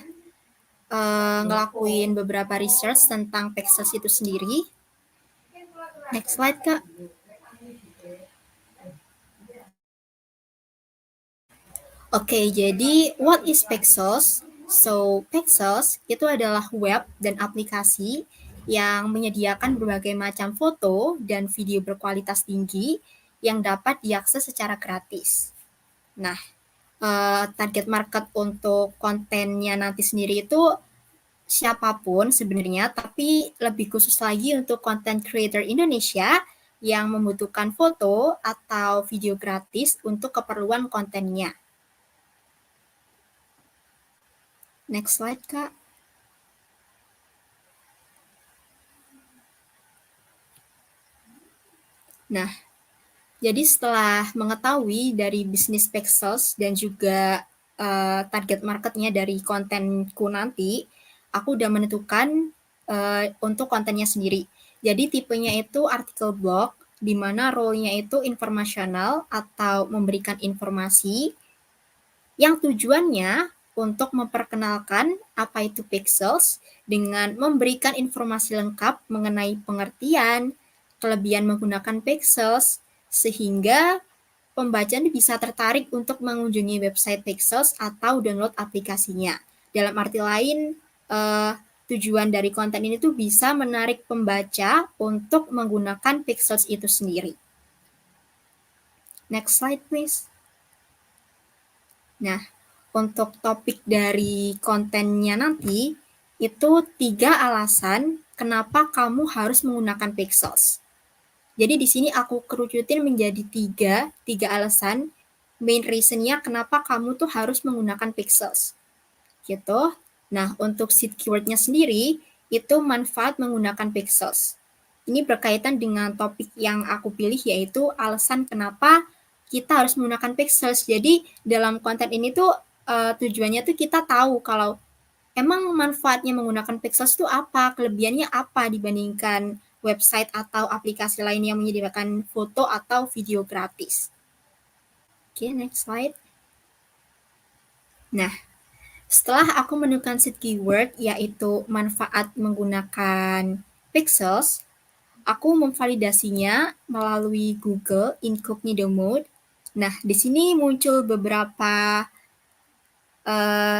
ngelakuin beberapa research tentang Pexels itu sendiri. Next slide, Kak. Oke, jadi what is Pexels? So, Pexels itu adalah web dan aplikasi yang menyediakan berbagai macam foto dan video berkualitas tinggi yang dapat diakses secara gratis. Nah, target market untuk kontennya nanti sendiri itu siapapun sebenarnya, tapi lebih khusus lagi untuk content creator Indonesia yang membutuhkan foto atau video gratis untuk keperluan kontennya. Next slide, Kak. Nah, jadi setelah mengetahui dari bisnis Pexels dan juga target marketnya dari kontenku nanti, aku udah menentukan untuk kontennya sendiri. Jadi tipenya itu artikel blog, di mana role-nya itu informasional atau memberikan informasi yang tujuannya untuk memperkenalkan apa itu Pexels dengan memberikan informasi lengkap mengenai pengertian, kelebihan menggunakan Pexels, sehingga pembaca bisa tertarik untuk mengunjungi website Pexels atau download aplikasinya. Dalam arti lain, tujuan dari konten ini tuh bisa menarik pembaca untuk menggunakan Pexels itu sendiri. Next slide, please. Nah, untuk topik dari kontennya nanti, itu 3 alasan kenapa kamu harus menggunakan pixels. Jadi di sini aku kerucutin menjadi 3 alasan main reason-nya kenapa kamu tuh harus menggunakan pixels. Gitu. Nah, untuk seed keyword-nya sendiri, itu manfaat menggunakan pixels. Ini berkaitan dengan topik yang aku pilih, yaitu alasan kenapa kita harus menggunakan pixels. Jadi, dalam konten ini tuh tujuannya tuh kita tahu kalau emang manfaatnya menggunakan pixels itu apa, kelebihannya apa dibandingkan website atau aplikasi lain yang menyediakan foto atau video gratis. Oke, next slide. Nah, setelah aku menemukan seed keyword, yaitu manfaat menggunakan pixels, aku memvalidasinya melalui Google Incognito Mode. Nah, di sini muncul beberapa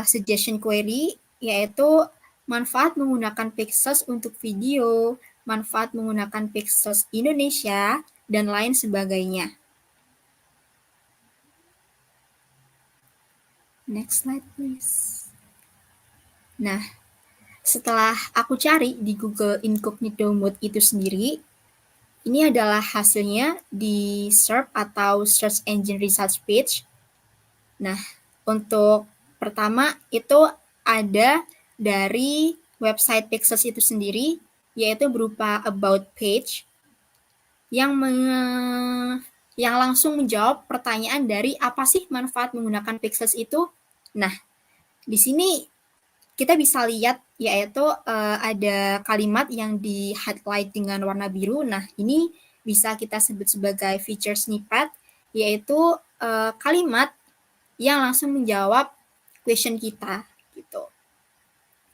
suggestion query, yaitu manfaat menggunakan pixels untuk video, manfaat menggunakan pixels Indonesia, dan lain sebagainya. Next slide, please. Nah, setelah aku cari di Google Incognito Mode itu sendiri, ini adalah hasilnya di SERP atau Search Engine Results page. Nah, untuk pertama itu ada dari website Pixels itu sendiri, yaitu berupa About page, yang langsung menjawab pertanyaan dari apa sih manfaat menggunakan Pixels itu. Nah, di sini kita bisa lihat yaitu ada kalimat yang di highlight dengan warna biru. Nah, ini bisa kita sebut sebagai feature snippet, yaitu kalimat yang langsung menjawab question kita gitu.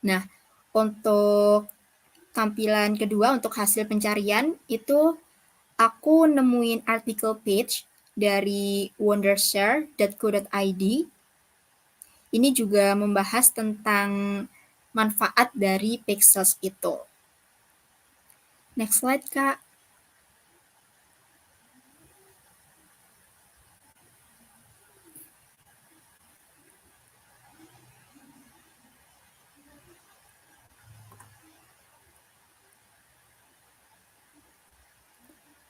Nah, untuk tampilan kedua untuk hasil pencarian itu aku nemuin artikel page dari wondershare.co.id. Ini juga membahas tentang manfaat dari pixels itu. Next slide, Kak.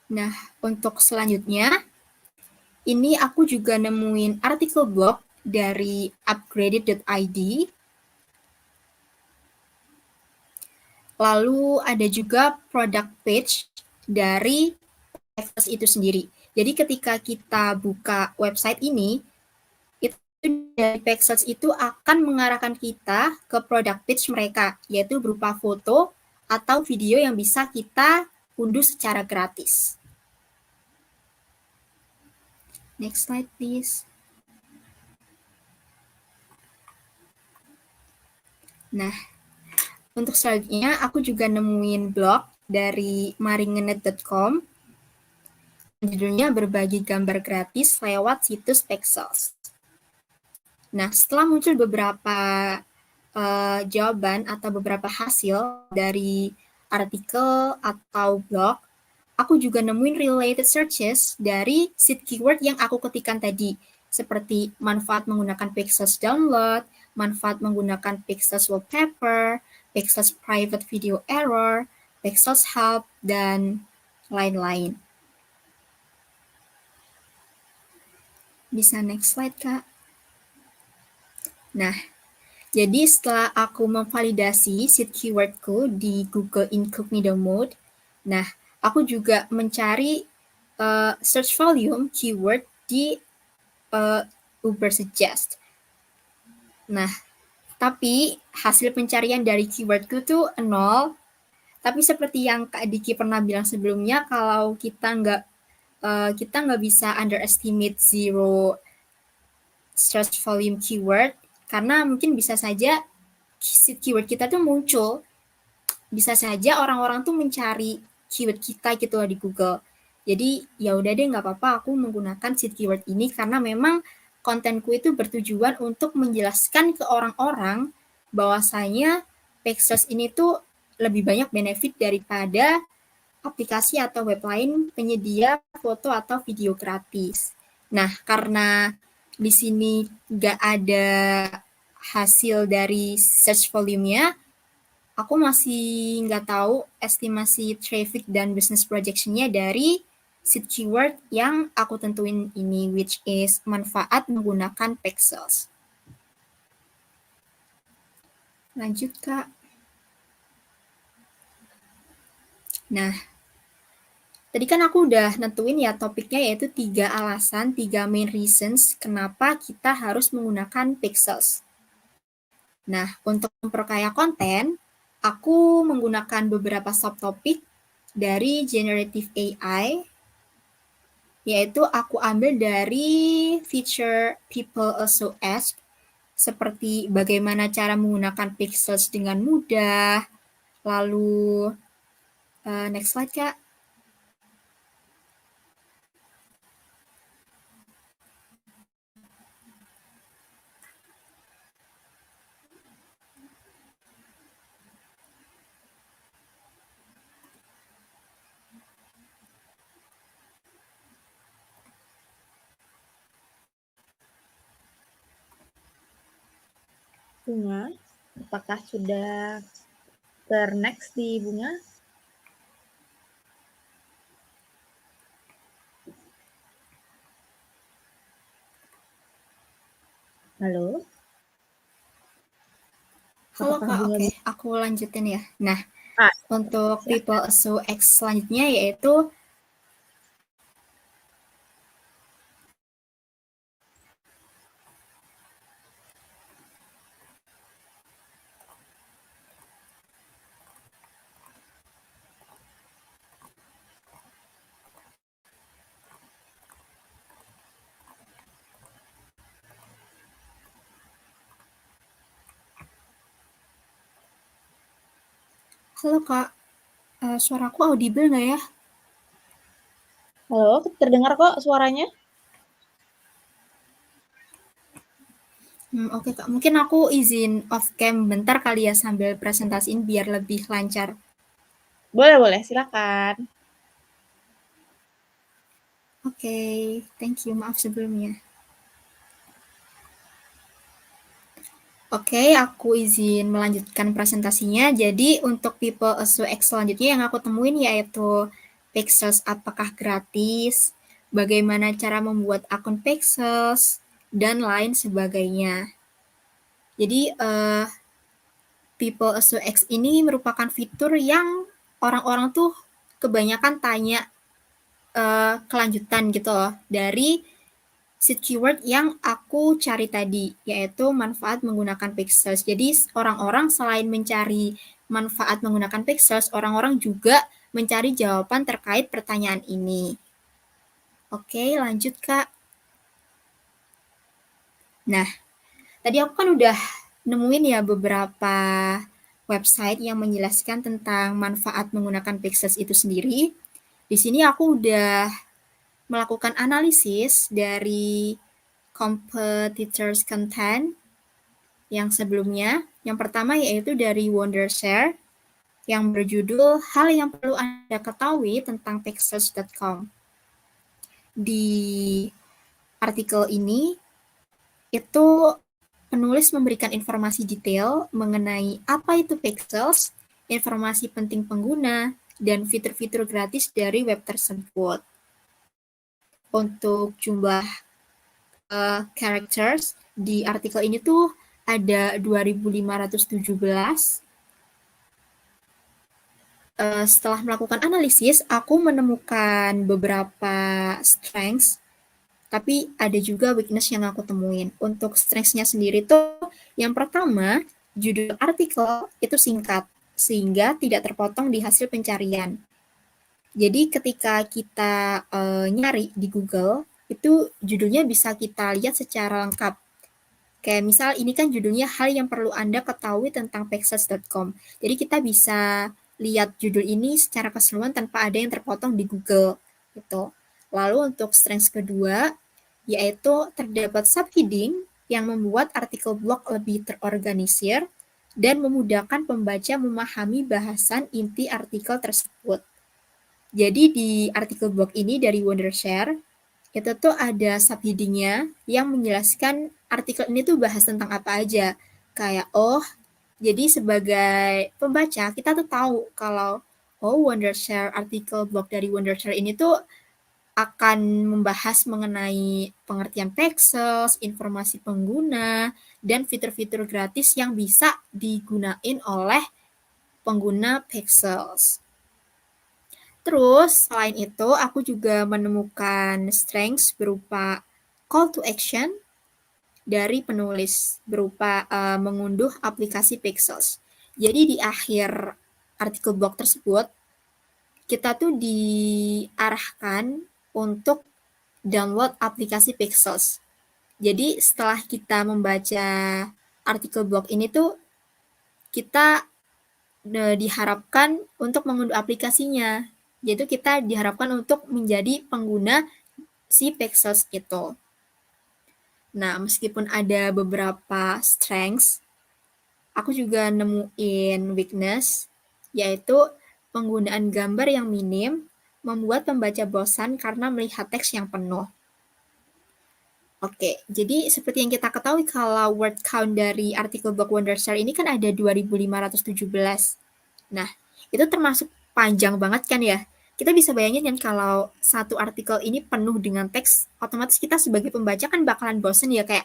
Nah, untuk selanjutnya, ini aku juga nemuin artikel blog dari upgraded.id. Lalu ada juga product page dari Pixels itu sendiri. Jadi ketika kita buka website ini, itu dari Pixels itu akan mengarahkan kita ke product page mereka, yaitu berupa foto atau video yang bisa kita unduh secara gratis. Next slide, please. Nah, untuk selanjutnya aku juga nemuin blog dari maringenet.com. Judulnya berbagi gambar gratis lewat situs Pexels. Nah, setelah muncul beberapa jawaban atau beberapa hasil dari artikel atau blog, aku juga nemuin related searches dari seed keyword yang aku ketikkan tadi, seperti manfaat menggunakan Pexels download, manfaat menggunakan Pexels wallpaper, Pexels private video error, Pexels help, dan lain-lain. Bisa next slide, Kak. Nah, jadi setelah aku memvalidasi seed keywordku di Google Incognito Mode, nah, aku juga mencari search volume keyword di Ubersuggest. Nah, tapi hasil pencarian dari keywordku tuh 0. Tapi seperti yang Kak Diki pernah bilang sebelumnya, kalau kita nggak bisa underestimate zero search volume keyword, karena mungkin bisa saja keyword kita tuh muncul, bisa saja orang-orang tuh mencari keyword kita gitu loh di Google. Jadi ya udah deh, nggak apa-apa aku menggunakan seed keyword ini karena memang kontenku itu bertujuan untuk menjelaskan ke orang-orang bahwasanya Pexels ini tuh lebih banyak benefit daripada aplikasi atau web lain penyedia foto atau video gratis. Nah, karena di sini nggak ada hasil dari search volume-nya, aku masih nggak tahu estimasi traffic dan business projection-nya dari seed keyword yang aku tentuin ini, which is manfaat menggunakan pixels. Lanjut, Kak. Nah, tadi kan aku udah nentuin ya topiknya, yaitu 3 alasan, 3 main reasons kenapa kita harus menggunakan pixels. Nah, untuk memperkaya konten, aku menggunakan beberapa subtopik dari generative AI, yaitu aku ambil dari feature People Also Ask, seperti bagaimana cara menggunakan pixels dengan mudah. Lalu, next slide, Kak. Bunga, apakah sudah ter-next di Bunga? Halo? Halo, Apakah Kak. Bunga Oke, aku lanjutin ya. Nah, Ah, untuk silakan. People Also X selanjutnya yaitu halo, Kak. Suaraku audible nggak ya? Halo, terdengar kok suaranya? Oke, Kak. Mungkin aku izin off cam bentar kali ya sambil presentasiin biar lebih lancar. Boleh, silakan. Oke, thank you. Maaf sebelumnya. Oke, aku izin melanjutkan presentasinya. Jadi untuk People Also X selanjutnya yang aku temuin yaitu Pixels apakah gratis, bagaimana cara membuat akun Pixels, dan lain sebagainya. Jadi People Also X ini merupakan fitur yang orang-orang tuh kebanyakan tanya kelanjutan gitu loh dari seed keyword yang aku cari tadi, yaitu manfaat menggunakan pixels. Jadi orang-orang selain mencari manfaat menggunakan pixels, orang-orang juga mencari jawaban terkait pertanyaan ini. Oke, lanjut, Kak. Nah, tadi aku kan udah nemuin ya beberapa website yang menjelaskan tentang manfaat menggunakan pixels itu sendiri. Di sini aku udah melakukan analisis dari competitors content yang sebelumnya. Yang pertama yaitu dari Wondershare yang berjudul Hal yang perlu Anda ketahui tentang pixels.com. Di artikel ini itu penulis memberikan informasi detail mengenai apa itu pixels, informasi penting pengguna, dan fitur-fitur gratis dari web tersebut. Untuk jumlah characters di artikel ini tuh ada 2517. Setelah melakukan analisis, aku menemukan beberapa strengths, tapi ada juga weakness yang aku temuin. Untuk strengths-nya sendiri tuh, yang pertama, judul artikel itu singkat, sehingga tidak terpotong di hasil pencarian. Jadi ketika kita nyari di Google, itu judulnya bisa kita lihat secara lengkap. Kayak misal ini kan judulnya hal yang perlu Anda ketahui tentang pexels.com. Jadi kita bisa lihat judul ini secara keseluruhan tanpa ada yang terpotong di Google gitu. Lalu untuk strengths kedua yaitu terdapat subheading yang membuat artikel blog lebih terorganisir dan memudahkan pembaca memahami bahasan inti artikel tersebut. Jadi di artikel blog ini dari Wondershare itu tuh ada subheading-nya yang menjelaskan artikel ini tuh bahas tentang apa aja. Kayak, jadi sebagai pembaca, kita tuh tahu kalau, Wondershare, artikel blog dari Wondershare ini tuh akan membahas mengenai pengertian pixels, informasi pengguna, dan fitur-fitur gratis yang bisa digunain oleh pengguna pixels. Terus, selain itu, aku juga menemukan strengths berupa call to action dari penulis, berupa mengunduh aplikasi pixels. Jadi di akhir artikel blog tersebut, kita tuh diarahkan untuk download aplikasi pixels. Jadi setelah kita membaca artikel blog ini tuh, kita diharapkan untuk mengunduh aplikasinya. Yaitu kita diharapkan untuk menjadi pengguna si pixels itu. Nah, meskipun ada beberapa strengths, aku juga nemuin weakness, yaitu penggunaan gambar yang minim membuat pembaca bosan karena melihat teks yang penuh. Oke, jadi seperti yang kita ketahui kalau word count dari artikel blog Wondershare ini kan ada 2517. Nah, itu termasuk panjang banget kan ya? Kita bisa bayangin kan kalau satu artikel ini penuh dengan teks, otomatis kita sebagai pembaca kan bakalan bosen ya, kayak,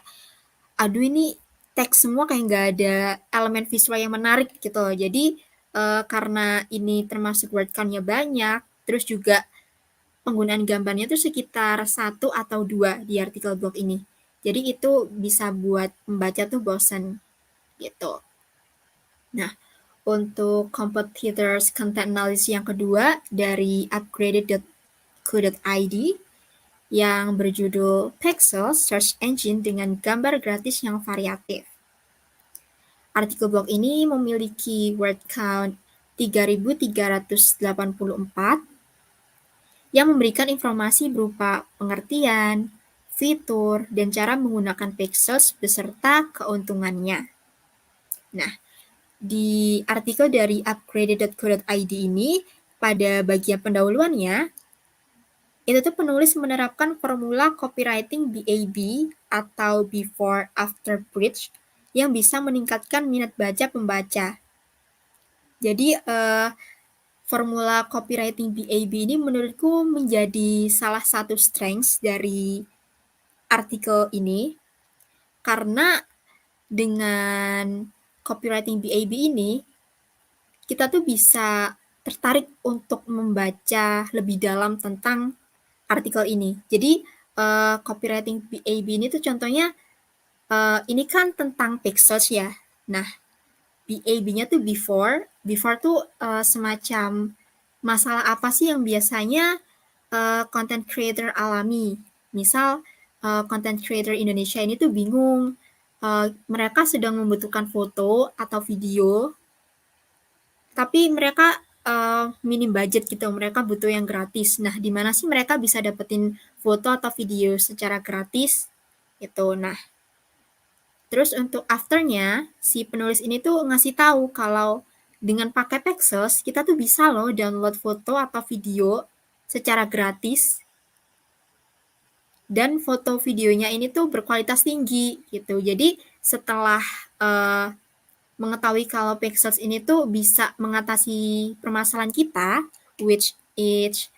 aduh ini teks semua kayak nggak ada elemen visual yang menarik gitu loh. Jadi karena ini termasuk word count-nya banyak, terus juga penggunaan gambarnya tuh sekitar 1 atau 2 di artikel blog ini. Jadi itu bisa buat pembaca tuh bosan gitu. Nah, untuk competitors content analysis yang kedua dari upgraded.co.id yang berjudul Pexels Search Engine dengan gambar gratis yang variatif. Artikel blog ini memiliki word count 3.384 yang memberikan informasi berupa pengertian, fitur, dan cara menggunakan pixels beserta keuntungannya. Nah, di artikel dari upgraded.co.id ini, pada bagian pendahuluannya, itu tuh penulis menerapkan formula copywriting BAB atau Before After Bridge yang bisa meningkatkan minat baca pembaca. Jadi, formula copywriting BAB ini menurutku menjadi salah satu strengths dari artikel ini, karena dengan copywriting BAB ini, kita tuh bisa tertarik untuk membaca lebih dalam tentang artikel ini. Jadi, copywriting BAB ini tuh contohnya, ini kan tentang pixels ya. Nah, BAB-nya tuh before tuh semacam masalah apa sih yang biasanya content creator alami. Misal content creator Indonesia ini tuh bingung, mereka sedang membutuhkan foto atau video, tapi mereka minim budget gitu, mereka butuh yang gratis. Nah, di mana sih mereka bisa dapetin foto atau video secara gratis gitu. Nah, terus untuk afternya, si penulis ini tuh ngasih tahu kalau dengan pakai Pexels, kita tuh bisa loh download foto atau video secara gratis. Dan foto videonya ini tuh berkualitas tinggi gitu. Jadi setelah mengetahui kalau Pexels ini tuh bisa mengatasi permasalahan kita, which is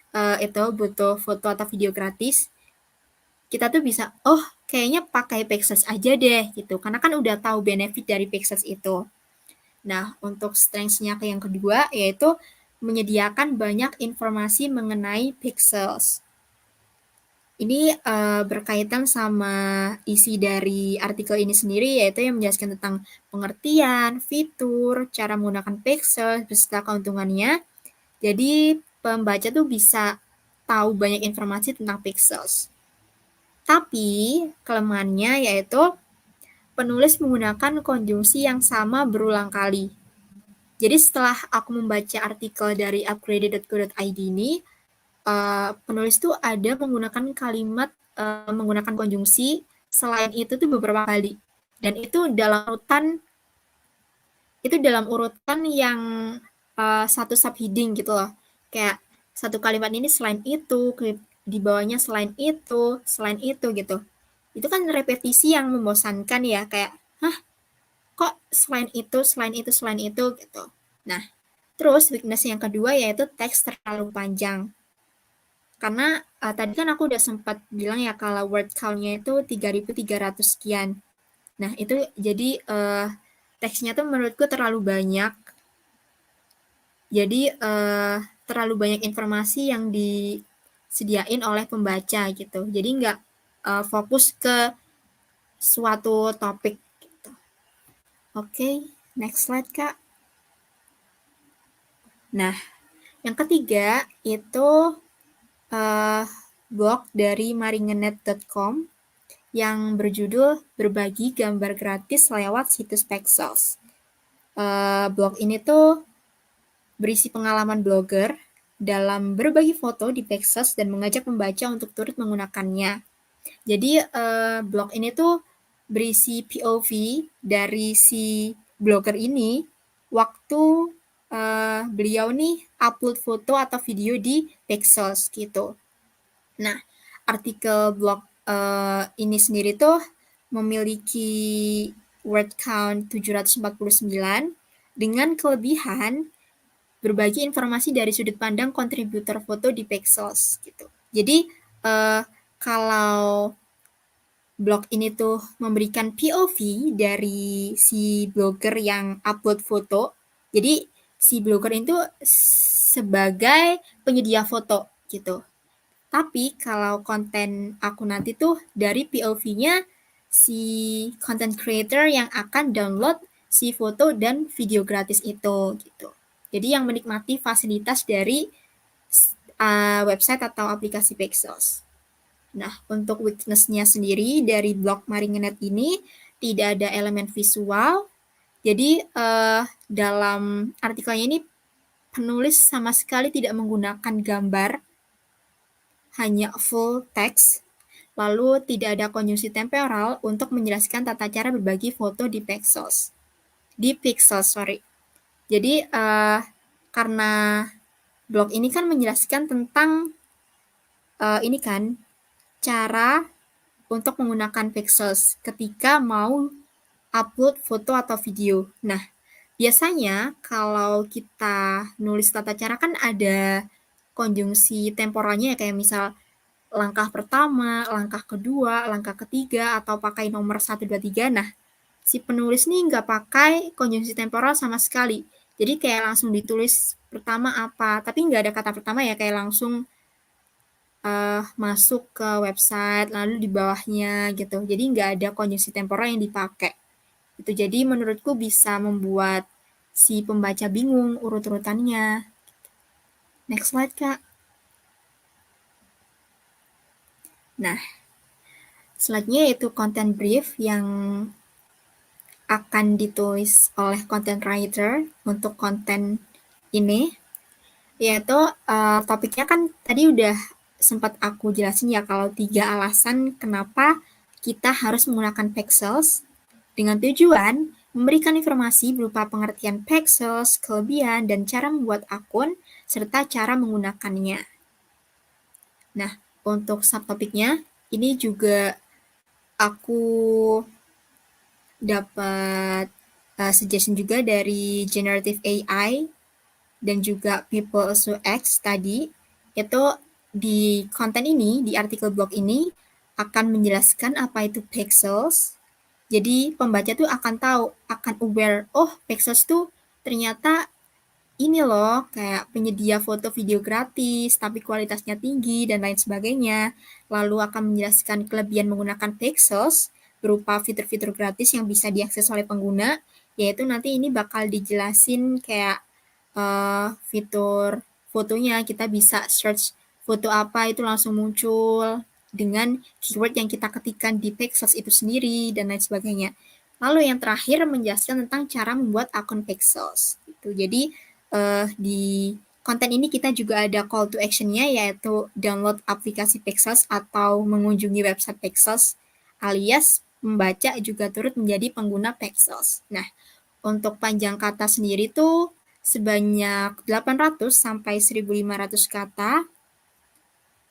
itu butuh foto atau video gratis, kita tuh bisa, kayaknya pakai Pexels aja deh gitu, karena kan udah tahu benefit dari Pexels itu. Nah, untuk strengths-nya yang kedua yaitu menyediakan banyak informasi mengenai Pexels. Ini berkaitan sama isi dari artikel ini sendiri, yaitu yang menjelaskan tentang pengertian, fitur, cara menggunakan Pexels beserta keuntungannya. Jadi pembaca tuh bisa tahu banyak informasi tentang Pexels. Tapi kelemahannya yaitu penulis menggunakan konjungsi yang sama berulang kali. Jadi setelah aku membaca artikel dari upgraded.co.id ini, penulis tuh ada menggunakan kalimat menggunakan konjungsi selain itu tuh beberapa kali. Dan itu dalam urutan yang satu subheading gitu loh. Kayak satu kalimat ini selain itu, di bawahnya selain itu gitu. Itu kan repetisi yang membosankan ya, kayak, hah, kok selain itu gitu. Nah, terus weakness yang kedua yaitu teks terlalu panjang. Karena tadi kan aku udah sempat bilang ya kalau word count-nya itu 3.300 sekian. Nah, itu jadi teksnya tuh menurutku terlalu banyak. Jadi terlalu banyak informasi yang disediain oleh pembaca gitu. Jadi nggak fokus ke suatu topik gitu. Oke, next slide Kak. Nah, yang ketiga itu blog dari maringenet.com yang berjudul Berbagi Gambar Gratis Lewat Situs Pexels. Blog ini tuh berisi pengalaman blogger dalam berbagi foto di Pexels dan mengajak pembaca untuk turut menggunakannya. Jadi blog ini tuh berisi POV dari si blogger ini waktu beliau nih upload foto atau video di Pexels gitu. Nah, artikel blog ini sendiri tuh memiliki word count 749 dengan kelebihan berbagi informasi dari sudut pandang kontributor foto di Pexels gitu. Jadi kalau blog ini tuh memberikan POV dari si blogger yang upload foto. Jadi si blogger itu sebagai penyedia foto gitu. Tapi kalau konten aku nanti tuh dari POV-nya si content creator yang akan download si foto dan video gratis itu gitu. Jadi yang menikmati fasilitas dari website atau aplikasi Pexels. Nah, untuk weakness-nya sendiri dari blog Maringenet ini tidak ada elemen visual. Jadi dalam artikelnya ini penulis sama sekali tidak menggunakan gambar, hanya full text. Lalu tidak ada konjungsi temporal untuk menjelaskan tata cara berbagi foto di Pexels. Jadi karena blog ini kan menjelaskan tentang ini kan cara untuk menggunakan Pexels ketika mau upload foto atau video. Nah, biasanya kalau kita nulis tata cara kan ada konjungsi temporalnya ya, kayak misal langkah pertama, langkah kedua, langkah ketiga, atau pakai nomor 1, 2, 3. Nah, si penulis nih nggak pakai konjungsi temporal sama sekali. Jadi kayak langsung ditulis pertama apa, tapi nggak ada kata pertama ya, kayak langsung masuk ke website, lalu di bawahnya gitu. Jadi nggak ada konjungsi temporal yang dipakai. Itu jadi menurutku bisa membuat si pembaca bingung urut-urutannya. Next slide, Kak. Nah, selanjutnya yaitu content brief yang akan ditulis oleh content writer untuk konten ini, yaitu topiknya kan tadi udah sempat aku jelasin ya kalau 3 alasan kenapa kita harus menggunakan Pexels dengan tujuan memberikan informasi berupa pengertian Pexels, kelebihan, dan cara membuat akun, serta cara menggunakannya. Nah, untuk subtopiknya, ini juga aku dapat suggestion juga dari Generative AI dan juga People Also X tadi, yaitu di konten ini, di artikel blog ini, akan menjelaskan apa itu Pexels. Jadi pembaca tuh akan tahu, akan aware, oh Pexels tuh ternyata ini loh, kayak penyedia foto video gratis, tapi kualitasnya tinggi, dan lain sebagainya. Lalu akan menjelaskan kelebihan menggunakan Pexels, berupa fitur-fitur gratis yang bisa diakses oleh pengguna, yaitu nanti ini bakal dijelasin kayak fitur fotonya, kita bisa search foto apa itu langsung muncul, dengan keyword yang kita ketikkan di Pexels itu sendiri, dan lain sebagainya. Lalu yang terakhir menjelaskan tentang cara membuat akun Pexels. Jadi di konten ini kita juga ada call to action-nya, yaitu download aplikasi Pexels atau mengunjungi website Pexels, alias membaca juga turut menjadi pengguna Pexels. Nah, untuk panjang kata sendiri tuh sebanyak 800 sampai 1.500 kata.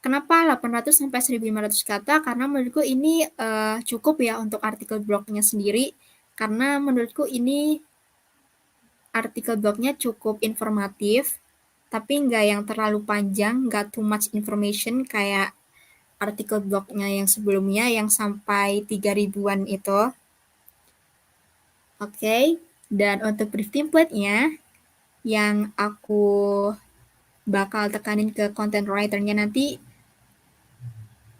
Kenapa 800 sampai 1.500 kata? Karena menurutku ini cukup ya untuk artikel blognya sendiri. Karena menurutku ini artikel blognya cukup informatif, tapi nggak yang terlalu panjang, nggak too much information kayak artikel blognya yang sebelumnya yang sampai 3.000-an itu. Oke, dan untuk brief template-nya yang aku bakal tekanin ke content writer-nya nanti,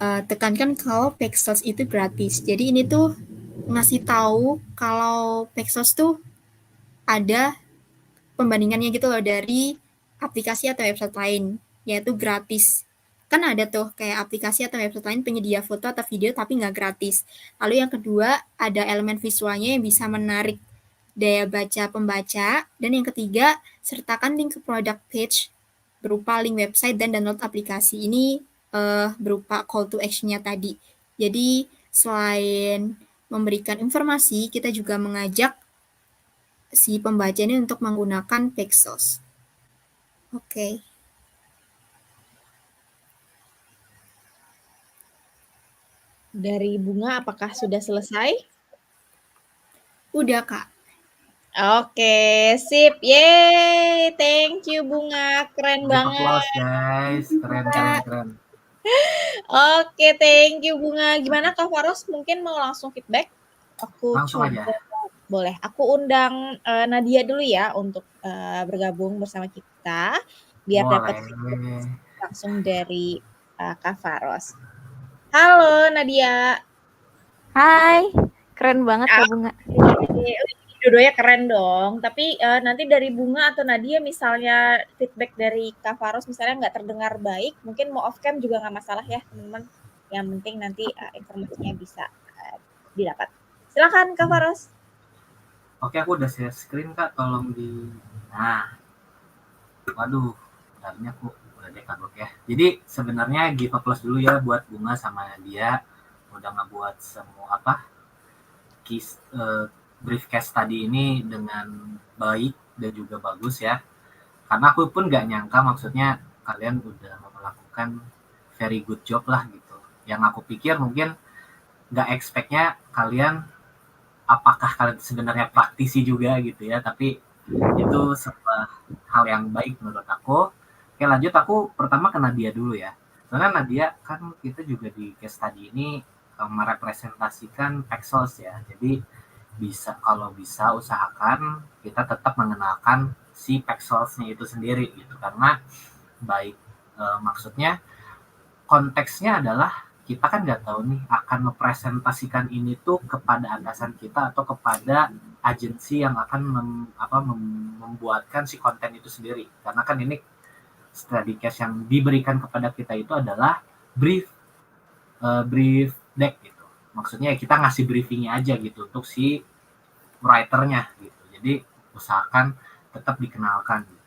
tekankan kalau Pexels itu gratis. Jadi ini tuh ngasih tahu kalau Pexels tuh ada pembandingannya gitu loh dari aplikasi atau website lain, yaitu gratis. Kan ada tuh kayak aplikasi atau website lain penyedia foto atau video tapi nggak gratis. Lalu yang kedua, ada elemen visualnya yang bisa menarik daya baca pembaca. Dan yang ketiga, sertakan link ke product page berupa link website dan download aplikasi. Ini berupa call to action-nya tadi. Jadi selain memberikan informasi, kita juga mengajak si pembaca ini untuk menggunakan Pexels. Oke. Dari Bunga, apakah sudah selesai? Udah, Kak. Oke, sip. Yeay, thank you Bunga. Keren Round of banget. applause, guys. Keren. Oke, thank you Bunga. Gimana Kak Faros? Mungkin mau langsung feedback? Aku Langsung aja. Boleh. Aku undang Nadia dulu ya untuk bergabung bersama kita biar dapat feedback langsung dari Kak Faros. Halo Nadia. Hai, keren banget Kak Bunga. Dua-duanya keren dong. Tapi nanti dari Bunga atau Nadia misalnya feedback dari Kak Faros misalnya nggak terdengar baik, mungkin mau off cam juga nggak masalah ya teman-teman. Yang penting nanti informasinya bisa didapat. Silakan Kak Faros. Oke, aku udah share screen Kak, tolong di. Nah, waduh, bentarnya aku udah dekagok ya. Jadi sebenarnya give applause dulu ya buat Bunga sama dia udah ngebuat semua briefcast tadi ini dengan baik dan juga bagus ya. Karena aku pun nggak nyangka, maksudnya kalian udah melakukan very good job lah gitu. Yang aku pikir mungkin nggak expect-nya kalian apakah kalian sebenarnya praktisi juga gitu ya, tapi itu sebuah hal yang baik menurut aku. Oke, lanjut, aku pertama ke Nadia dulu ya. Soalnya Nadia kan kita juga di case study ini merepresentasikan Pexels ya, jadi kalau bisa usahakan kita tetap mengenalkan si Pexelsnya itu sendiri gitu, karena baik maksudnya konteksnya adalah kita kan nggak tahu nih akan mempresentasikan ini tuh kepada atasan kita atau kepada agensi yang akan membuatkan si konten itu sendiri. Karena kan ini study case yang diberikan kepada kita itu adalah brief deck gitu. Maksudnya kita ngasih briefingnya aja gitu untuk si writernya gitu. Jadi usahakan tetap dikenalkan gitu.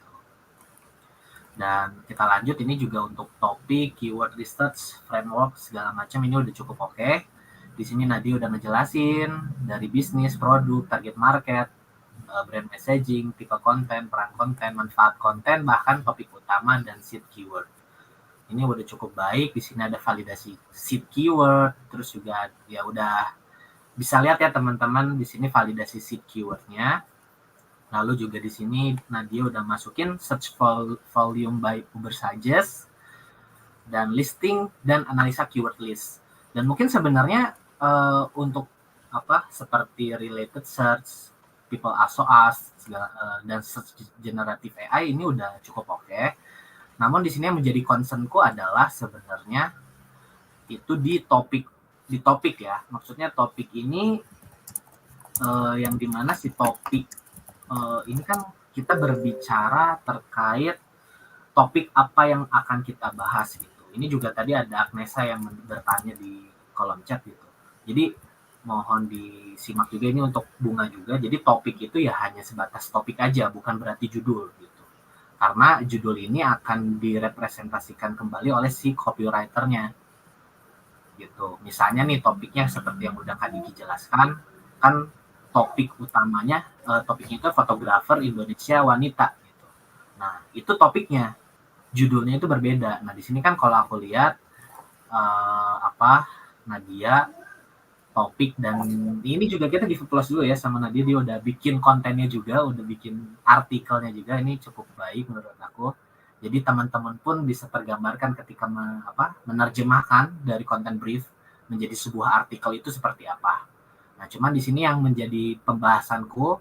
Dan kita lanjut, ini juga untuk topik, keyword research, framework, segala macam ini udah cukup oke. Di sini Nadia udah ngejelasin dari bisnis, produk, target market, brand messaging, tipe konten, peran konten, manfaat konten, bahkan topik utama dan seed keyword. Ini udah cukup baik. Di sini ada validasi seed keyword, terus juga ya udah bisa lihat ya teman-teman di sini validasi seed keywordnya. Lalu juga di sini Nadia udah masukin search volume by Uber Suggest dan listing dan analisa keyword list. Dan mungkin sebenarnya untuk seperti related search, people also ask dan search generative AI ini udah cukup oke. Namun di sini yang menjadi concernku adalah sebenarnya itu di topik ya. Maksudnya topik ini yang dimana si topik ini kan kita berbicara terkait topik apa yang akan kita bahas gitu. Ini juga tadi ada Agnesa yang bertanya di kolom chat gitu. Jadi mohon disimak juga, ini untuk Bunga juga. Jadi topik itu ya hanya sebatas topik aja, bukan berarti judul gitu. Karena judul ini akan direpresentasikan kembali oleh si copywriter-nya gitu. Misalnya nih topiknya seperti yang udah Kak Diki jelaskan, kan topik utamanya topiknya itu fotografer Indonesia wanita gitu. Nah, itu topiknya. Judulnya itu berbeda. Nah, di sini kan kalau aku lihat Nadia topik, dan ini juga kita give plus dulu ya sama Nadia, dia udah bikin kontennya juga, udah bikin artikelnya juga, ini cukup baik menurut aku. Jadi teman-teman pun bisa tergambarkan ketika menerjemahkan dari konten brief menjadi sebuah artikel itu seperti apa. Nah, cuman di sini yang menjadi pembahasanku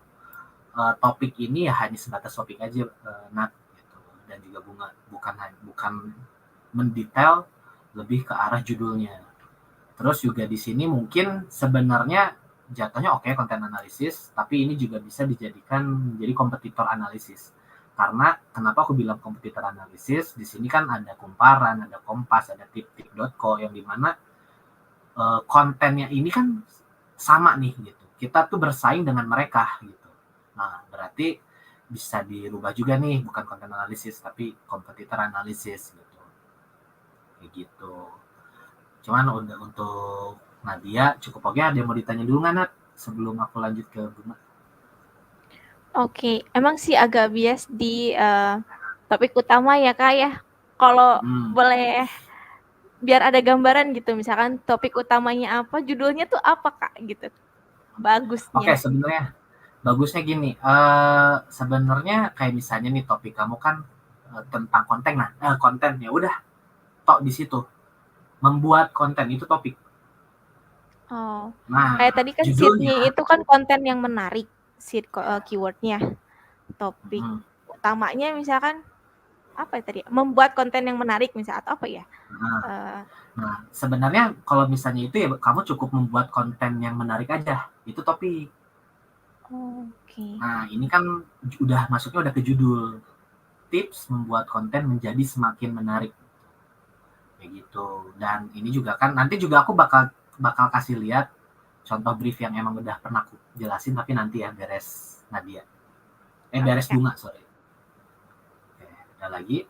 topik ini ya hanya sebatas topik aja, Nat, gitu. Dan juga Bunga bukan mendetail lebih ke arah judulnya. Terus juga di sini mungkin sebenarnya jatuhnya oke konten analisis, tapi ini juga bisa dijadikan menjadi kompetitor analisis. Karena kenapa aku bilang kompetitor analisis? Di sini kan ada Kumparan, ada Kompas, ada tip.co yang dimana kontennya ini kan sama nih gitu. Kita tuh bersaing dengan mereka gitu. Nah, berarti bisa dirubah juga nih, bukan konten analisis tapi kompetitor analisis gitu. Kayak gitu. Cuman untuk Nadia cukup oke. Ada yang mau ditanya dulu nggak, Nat? Sebelum aku lanjut ke Bunga. Oke, emang sih agak bias di topik utama ya Kak ya. Kalau boleh biar ada gambaran gitu, misalkan topik utamanya apa, judulnya tuh apa Kak gitu. Bagusnya. Oke, sebenarnya bagusnya gini. Sebenarnya kayak misalnya nih topik kamu kan tentang konten. Nah, konten ya udah tok di situ. Membuat konten itu topik. Oh, Nah, kayak tadi kan judulnya seed-nya itu kan konten yang menarik, seed keyword-nya. Topik utamanya misalkan apa ya tadi? Membuat konten yang menarik misalnya atau apa ya? Nah, sebenarnya kalau misalnya itu ya kamu cukup membuat konten yang menarik aja. Itu topik. Oke. Nah, ini kan masuknya udah ke judul. Tips membuat konten menjadi semakin menarik. Kayak gitu. Dan ini juga kan nanti juga aku bakal kasih lihat contoh brief yang emang udah pernah aku jelasin, tapi nanti ya beres Nadia. Beres Bunga, sorry. Oke, ada lagi?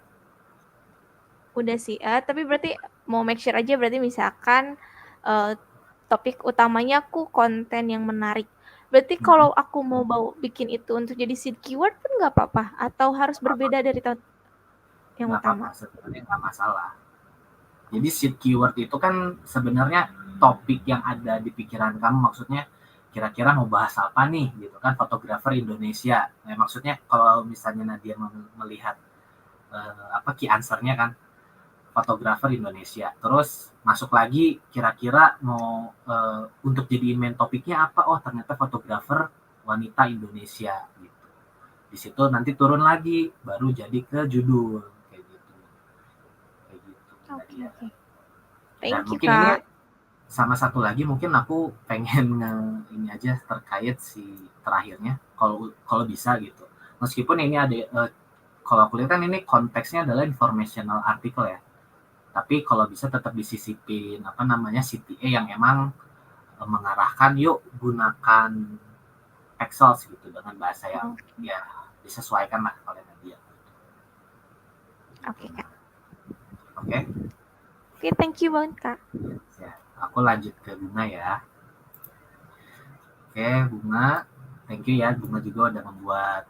Udah sih, tapi berarti mau make sure aja berarti misalkan topik utamanya aku konten yang menarik. Berarti kalau aku mau bikin itu untuk jadi seed keyword pun nggak apa-apa? Atau harus berbeda dari yang utama? Apa-apa, sebenarnya nggak masalah. Jadi seed keyword itu kan sebenarnya topik yang ada di pikiran kamu, maksudnya kira-kira mau bahas apa nih gitu kan, fotografer Indonesia. Nah, maksudnya kalau misalnya Nadia melihat key answer-nya kan fotografer Indonesia. Terus masuk lagi kira-kira mau untuk jadi main topiknya apa? Oh, ternyata fotografer wanita Indonesia gitu. Di situ nanti turun lagi baru jadi ke judul kayak gitu. Oke. Dan Thank you, mungkin Kak. ini sama satu lagi mungkin aku pengen ini aja terkait si terakhirnya kalau bisa gitu. Meskipun ini ada kalau aku lihat kan ini konteksnya adalah informational article ya. Tapi kalau bisa tetap disisipin CTA yang emang mengarahkan yuk gunakan Excel gitu dengan bahasa yang ya disesuaikan lah oleh Nadia. Oke, Kak. Oke. Oke, thank you banget, Kak. Ya, aku lanjut ke Bunga ya. Oke, Bunga, thank you ya. Bunga juga udah membuat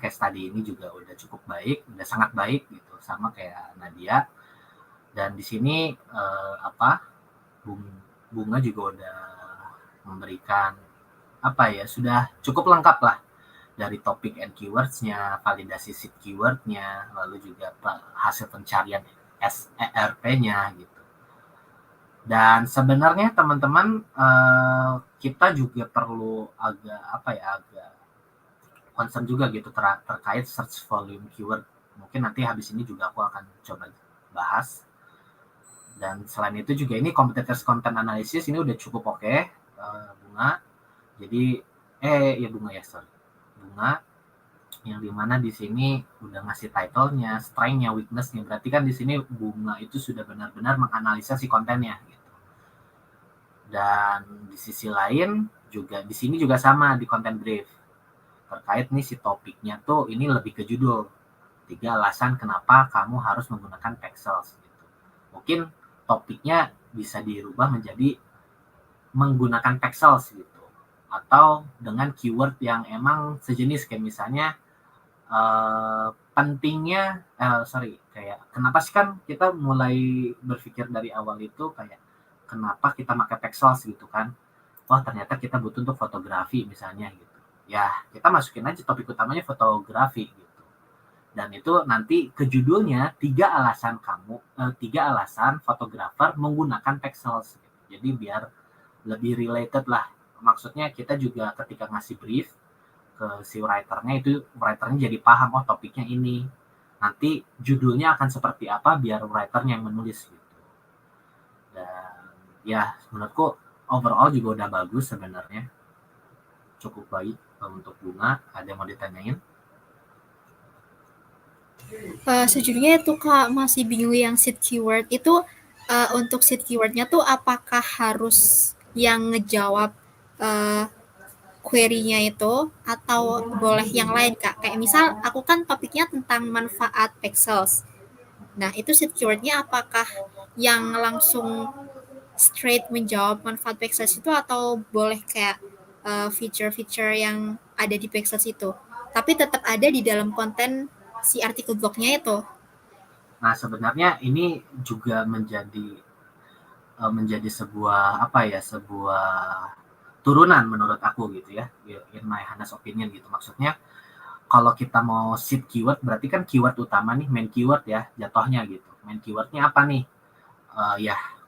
case study ini juga udah cukup baik, udah sangat baik gitu, sama kayak Nadia. Dan di sini Bunga juga udah memberikan sudah cukup lengkap lah dari topik and keywords-nya, validasi seed keyword-nya, lalu juga hasil pencarian SERP-nya gitu. Dan sebenarnya teman-teman kita juga perlu agak concern juga gitu terkait search volume keyword. Mungkin nanti habis ini juga aku akan coba bahas. Dan selain itu juga ini competitors content analysis ini udah cukup oke, Bunga. Jadi Bunga yang dimana di sini udah ngasih title-nya, strength-nya, weakness-nya. Berarti kan di sini Bunga itu sudah benar-benar menganalisa si kontennya gitu. Dan di sisi lain juga di sini juga sama di content brief. Terkait nih si topiknya tuh ini lebih ke judul. 3 alasan kenapa kamu harus menggunakan pixels gitu. Mungkin topiknya bisa dirubah menjadi menggunakan pixels gitu. Atau dengan keyword yang emang sejenis kayak misalnya pentingnya kayak kenapa sih kan kita mulai berpikir dari awal itu kayak kenapa kita pakai pixels gitu kan. Oh ternyata kita butuh untuk fotografi misalnya gitu. Ya kita masukin aja topik utamanya fotografi gitu. Dan itu nanti ke judulnya 3 alasan fotografer menggunakan pixels gitu. Jadi biar lebih related lah. Maksudnya kita juga ketika ngasih brief ke si writernya jadi paham oh topiknya ini. Nanti judulnya akan seperti apa biar writernya yang menulis gitu. Dan ya menurutku overall juga udah bagus sebenarnya. Cukup baik untuk Bunga. Ada yang mau ditanyain? Sejujurnya itu Kak masih bingung yang seed keyword itu untuk seed keywordnya tuh apakah harus yang ngejawab query-nya itu atau boleh yang lain Kak? Kayak misal aku kan topiknya tentang manfaat pixels. Nah itu seed keyword-nya apakah yang langsung straight menjawab manfaat pixels itu atau boleh kayak feature-feature yang ada di pixels itu? Tapi tetap ada di dalam konten si artikel blognya itu. Nah sebenarnya ini juga menjadi sebuah sebuah turunan menurut aku gitu ya, in my honest opinion gitu. Maksudnya kalau kita mau seed keyword berarti kan keyword utama nih, main keyword ya jatuhnya gitu. Main keywordnya apa nih?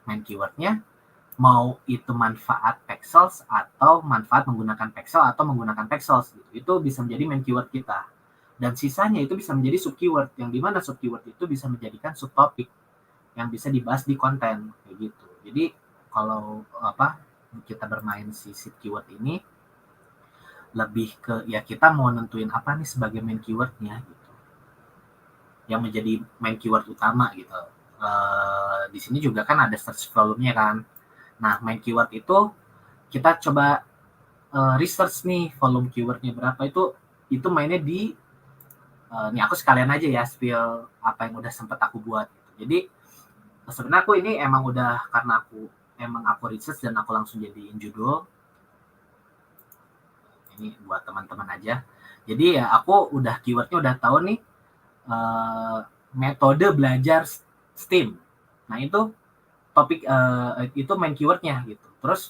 Main keywordnya mau itu manfaat pixels atau manfaat menggunakan pixel atau menggunakan pixels gitu. Itu bisa menjadi main keyword kita. Dan sisanya itu bisa menjadi sub keyword, yang dimana sub keyword itu bisa menjadikan subtopik yang bisa dibahas di konten kayak gitu. Jadi kalau kita bermain si seed keyword ini lebih ke ya kita mau nentuin apa nih sebagai main keywordnya gitu, yang menjadi main keyword utama gitu. Di sini juga kan ada search volume-nya kan. Nah main keyword itu kita coba research nih volume keywordnya berapa, itu mainnya di nih aku sekalian aja ya spill apa yang udah sempet aku buat gitu. Jadi sebenarnya aku ini emang udah karena aku research dan aku langsung jadiin judul ini buat teman-teman aja. Jadi ya aku udah keywordnya udah tahu nih metode belajar STEAM. Nah itu topik itu main keywordnya gitu. Terus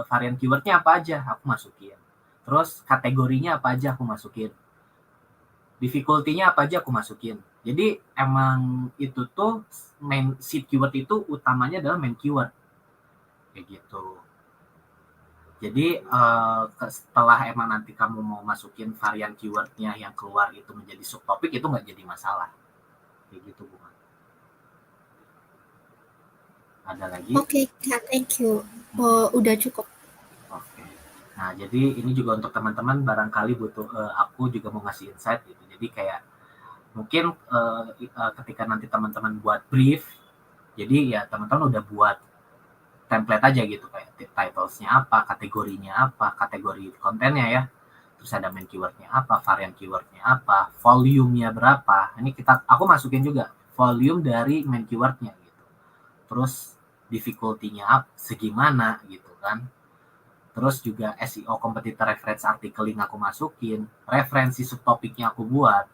varian keywordnya apa aja aku masukin. Terus kategorinya apa aja aku masukin. Difficulty-nya apa aja aku masukin. Jadi emang itu tuh main seed keyword itu utamanya adalah main keyword kayak gitu. Jadi setelah emang nanti kamu mau masukin varian keywordnya yang keluar itu menjadi subtopik itu nggak jadi masalah kayak gitu Bunga. Ada lagi? Oke, Kak, thank you. Udah cukup. Oke. Nah, jadi ini juga untuk teman-teman barangkali butuh aku juga mau ngasih insight gitu. Jadi kayak mungkin ketika nanti teman-teman buat brief, jadi ya teman-teman udah buat template aja gitu kayak titlesnya apa, kategorinya apa, kategori kontennya ya. Terus ada main keywordnya apa, varian keywordnya apa, volume-nya berapa. Ini aku masukin juga volume dari main keywordnya gitu. Terus difficulty-nya segimana gitu kan. Terus juga SEO competitor reference articling aku masukin, referensi subtopiknya aku buat,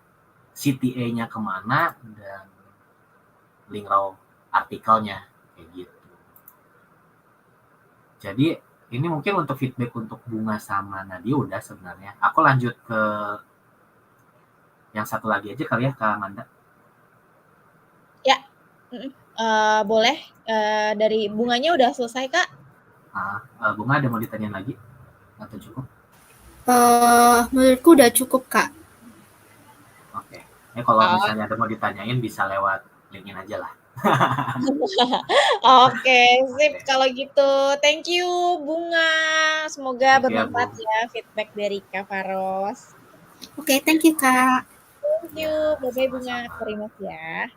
CTA-nya kemana, dan link raw artikelnya kayak gitu. Jadi ini mungkin untuk feedback untuk Bunga sama Nadia udah sebenarnya. Aku lanjut ke yang satu lagi aja kali ya, Kak Amanda. Ya, boleh. Dari Bunganya udah selesai Kak? Bunga ada mau ditanyain lagi atau cukup? Menurutku udah cukup Kak. Oke. Kalau misalnya ada mau ditanyain bisa lewat linkin aja lah. Oke, sip. Kalau gitu, thank you Bunga. Semoga bermanfaat ya feedback dari Kak Faros. Oke, thank you Kak. Thank you. Bye-bye Bunga. Terima kasih ya.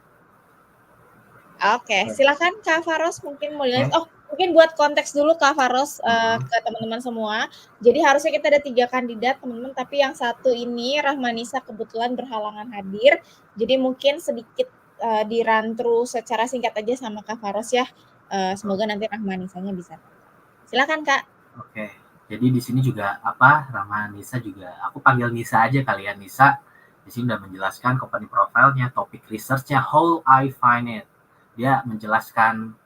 Oke, silakan Kak Faros mungkin mau dilanjut. Oh, mungkin buat konteks dulu Kak Faros ke teman-teman semua. Jadi harusnya kita ada 3 kandidat teman-teman, tapi yang satu ini Rahmanisa kebetulan berhalangan hadir. Jadi mungkin sedikit di-run through secara singkat aja sama Kak Faros ya. Semoga nanti Rahmanisanya bisa. Silakan Kak. Oke. Jadi di sini juga Rahmanisa juga aku panggil Nisa aja kali ya, Nisa. Di sini udah menjelaskan company profile-nya, topik research-nya, how I find it. Dia menjelaskan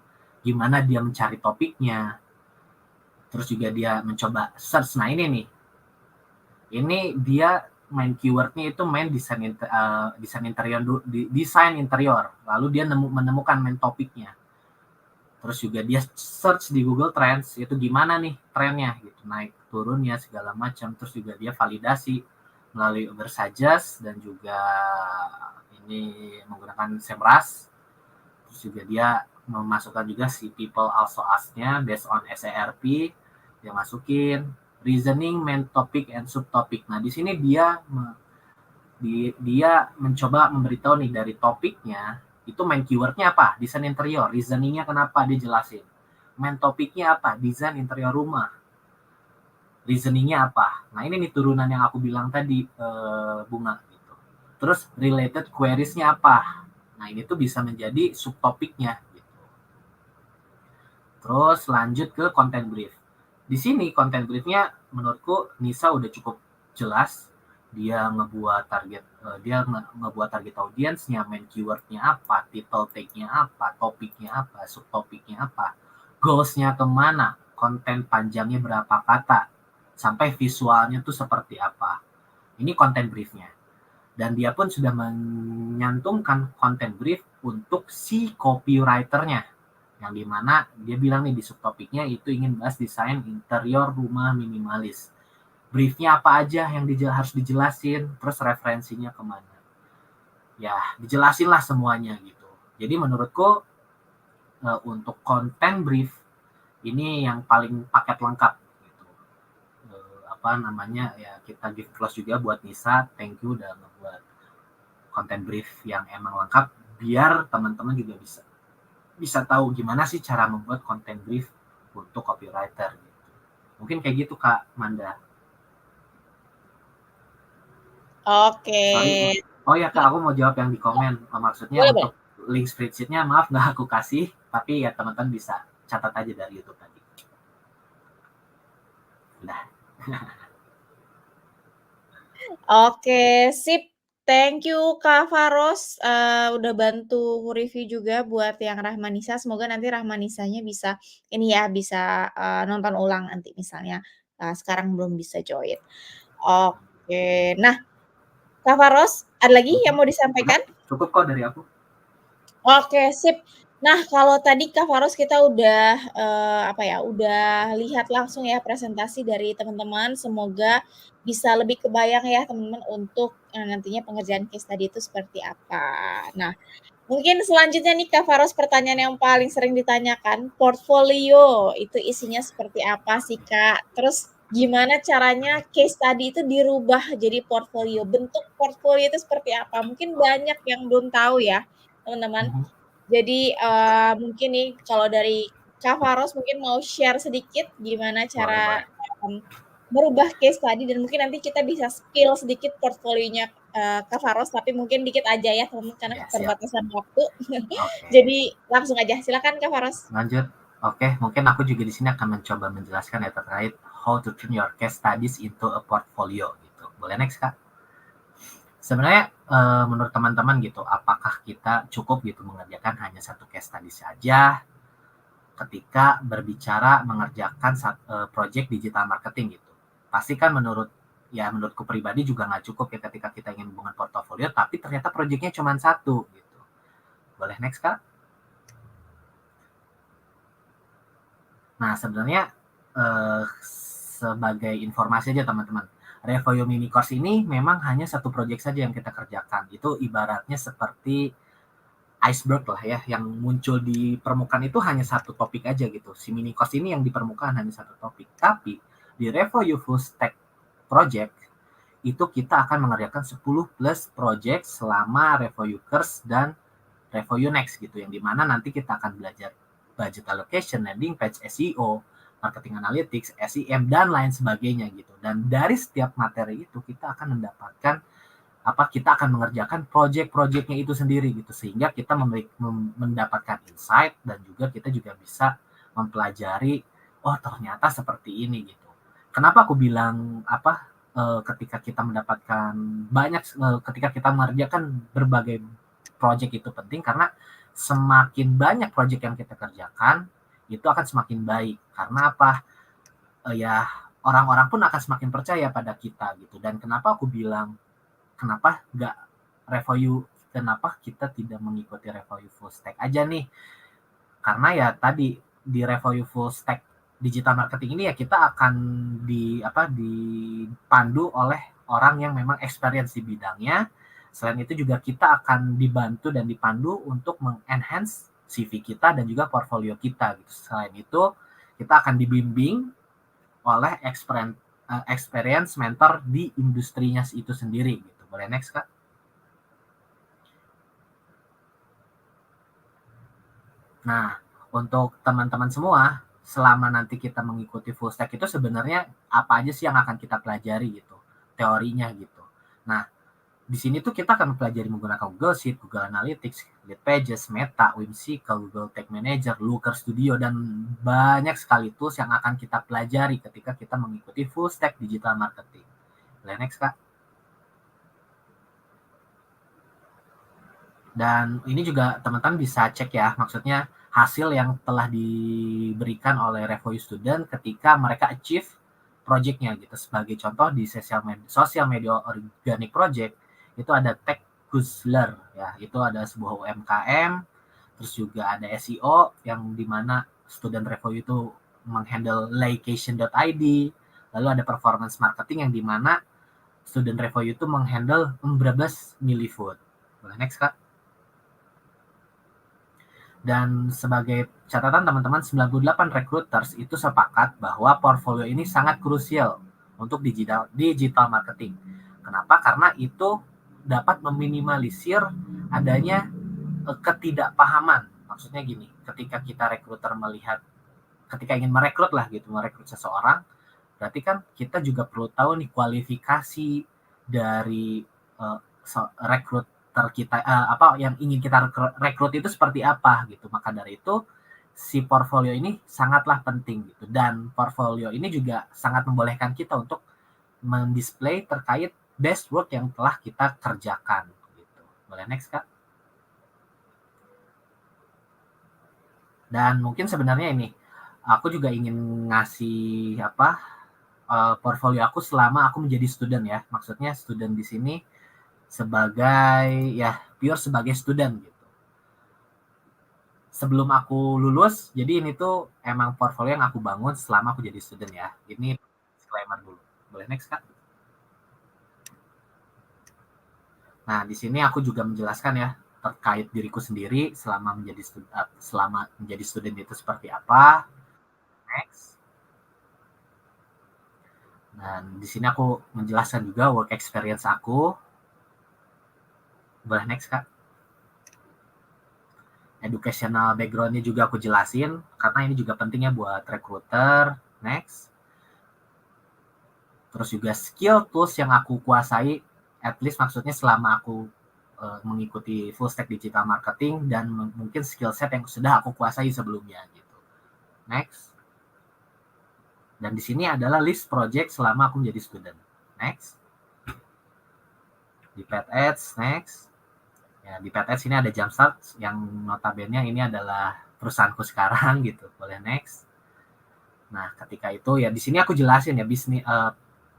gimana dia mencari topiknya. Terus juga dia mencoba search. Nah ini nih, ini dia main keywordnya itu main desain interior. Lalu dia menemukan main topiknya. Terus juga dia search di Google Trends, itu gimana nih trennya gitu, naik turunnya segala macam. Terus juga dia validasi melalui Ubersuggest dan juga ini menggunakan SEMrush. Terus juga dia memasukkan juga si people also ask-nya based on SERP, dia masukin reasoning, main topic, and subtopic. Nah di sini dia mencoba memberitahu nih dari topiknya itu main keywordnya apa, desain interior, reasoningnya kenapa dia jelasin, main topiknya apa, desain interior rumah, reasoningnya apa. Nah ini nih turunan yang aku bilang tadi, Bunga gitu. Terus related queriesnya apa. Nah ini tuh bisa menjadi subtopiknya gitu. Terus lanjut ke content brief. Di sini content briefnya menurutku Nisa udah cukup jelas. Dia ngebuat target audiensnya, main keywordnya apa, title tag-nya apa, topiknya apa, subtopiknya apa, goals-nya kemana, konten panjangnya berapa kata, sampai visualnya tuh seperti apa. Ini content brief-nya. Dan dia pun sudah menyantumkan content brief untuk si copywriter-nya, yang dimana dia bilang nih di subtopiknya itu ingin bahas desain interior rumah minimalis. Briefnya apa aja yang harus dijelasin, terus referensinya kemana. Ya, dijelasin lah semuanya gitu. Jadi menurutku untuk content brief ini yang paling paket lengkap gitu. Ya kita give close juga buat Nisa, thank you udah ngebuat content brief yang emang lengkap biar teman-teman juga bisa tahu gimana sih cara membuat content brief untuk copywriter gitu. Mungkin kayak gitu Kak Manda. Oke. Oh ya Kak, aku mau jawab yang di komen. Maksudnya Boleh, untuk link spreadsheet-nya maaf nggak aku kasih, tapi ya teman-teman bisa catat aja dari YouTube tadi. Udah. Oke, sip. Thank you Kak Faros, udah bantu review juga buat yang Rahmanisa. Semoga nanti Rahmanisanya bisa ini ya, bisa, nonton ulang nanti misalnya, sekarang belum bisa join. Oke. Nah, Kak Faros, ada lagi yang mau disampaikan? Cukup kok dari aku. Oke, sip. Nah, kalau tadi Kak Faros kita udah, udah lihat langsung ya presentasi dari teman-teman. Semoga bisa lebih kebayang ya teman-teman untuk, nantinya pengerjaan case tadi itu seperti apa. Nah, mungkin selanjutnya nih Kak Faros, pertanyaan yang paling sering ditanyakan, portfolio itu isinya seperti apa sih Kak? Terus gimana caranya case tadi itu dirubah jadi portfolio? Bentuk portfolio itu seperti apa? Mungkin banyak yang belum tahu ya teman-teman. Jadi, mungkin nih kalau dari Kak Faros mungkin mau share sedikit gimana cara, merubah case tadi dan mungkin nanti kita bisa spill sedikit portfolionya, Kak Faros, tapi mungkin dikit aja ya teman-teman karena Ya, keterbatasan waktu. Oke. Jadi langsung aja, silakan Kak Faros. Lanjut. Oke, mungkin aku juga di sini akan mencoba menjelaskan ya terkait how to turn your case studies into a portfolio gitu. Boleh next Kak? Sebenarnya menurut teman-teman gitu, apakah kita cukup gitu mengerjakan hanya satu case study saja ketika berbicara mengerjakan project digital marketing gitu? Pasti kan menurutku pribadi juga nggak cukup ya ketika kita ingin membangun portofolio, tapi ternyata projectnya cuma satu gitu. Boleh next Kak? Nah sebenarnya sebagai informasi aja teman-teman, Revoyo Mini Course ini memang hanya satu project saja yang kita kerjakan. Itu ibaratnya seperti iceberg lah ya, yang muncul di permukaan itu hanya satu topik aja gitu. Si Mini Course ini yang di permukaan hanya satu topik. Tapi di Revoyo Full Stack Project itu kita akan mengerjakan 10 plus project selama Revoyo Course dan Revoyo Next gitu. Yang dimana nanti kita akan belajar budget allocation, landing page, SEO, marketing analytics, SEM, dan lain sebagainya gitu. Dan dari setiap materi itu kita akan mendapatkan kita akan mengerjakan project-projectnya itu sendiri gitu, sehingga kita mendapatkan insight dan juga kita juga bisa mempelajari, oh ternyata seperti ini gitu. Kenapa aku bilang ketika kita mendapatkan ketika kita mengerjakan berbagai project itu penting, karena semakin banyak project yang kita kerjakan itu akan semakin baik. Karena apa? Ya orang-orang pun akan semakin percaya pada kita gitu. Dan kenapa aku bilang kenapa kita tidak mengikuti Review Full Stack aja nih? Karena ya tadi di Review Full Stack digital marketing ini ya kita akan dipandu oleh orang yang memang experience di bidangnya. Selain itu juga kita akan dibantu dan dipandu untuk mengenhance CV kita dan juga portfolio kita gitu. Selain itu kita akan dibimbing oleh experience mentor di industrinya itu sendiri gitu. Boleh next, Kak? Nah, untuk teman-teman semua, selama nanti kita mengikuti full stack itu sebenarnya apa aja sih yang akan kita pelajari gitu, teorinya gitu. Nah, di sini tuh kita akan mempelajari menggunakan Google Sheet, Google Analytics, Lead Pages, Meta, Whimsical, Google Tag Manager, Looker Studio, dan banyak sekali tools yang akan kita pelajari ketika kita mengikuti full stack digital marketing. Next, Kak. Dan ini juga teman-teman bisa cek ya, maksudnya hasil yang telah diberikan oleh Review Student ketika mereka achieve project-nya gitu. Sebagai contoh di social media organic project itu ada Tech Guzzler ya, itu ada sebuah UMKM, terus juga ada SEO yang dimana student review itu menghandle laycation.id, lalu ada performance marketing yang dimana student review itu menghandle Umbrabas Millifood. Boleh next, Kak? Dan sebagai catatan teman-teman, 98 recruiters itu sepakat bahwa portfolio ini sangat krusial untuk digital marketing. Kenapa? Karena itu dapat meminimalisir adanya ketidakpahaman. Maksudnya gini, ketika kita recruiter ketika ingin merekrut seseorang, berarti kan kita juga perlu tahu nih kualifikasi dari rekrut kita apa yang ingin kita rekrut itu seperti apa gitu. Maka dari itu si portfolio ini sangatlah penting gitu, dan portfolio ini juga sangat membolehkan kita untuk mendisplay terkait best work yang telah kita kerjakan gitu. Boleh next, Kak? Dan mungkin sebenarnya ini aku juga ingin ngasih portfolio aku selama aku menjadi student ya. Maksudnya student di sini sebagai pure sebagai student gitu. Sebelum aku lulus, jadi ini tuh emang portfolio yang aku bangun selama aku jadi student ya. Ini disclaimer dulu. Boleh next, Kak? Nah, di sini aku juga menjelaskan ya terkait diriku sendiri selama menjadi student itu seperti apa. Next. Dan di sini aku menjelaskan juga work experience aku. Boleh next, Kak? Educational background-nya juga aku jelasin, karena ini juga pentingnya buat recruiter. Next. Terus juga skill tools yang aku kuasai, at least maksudnya selama aku mengikuti full stack digital marketing, dan mungkin skill set yang sudah aku kuasai sebelumnya gitu. Next. Dan di sini adalah list project selama aku menjadi student. Next. Di Paid Ads, next. Ya, di Paid Ads ini ada Jumpstart yang notabene ini adalah perusahaanku sekarang gitu. Boleh next. Nah, ketika itu ya di sini aku jelasin ya bisnis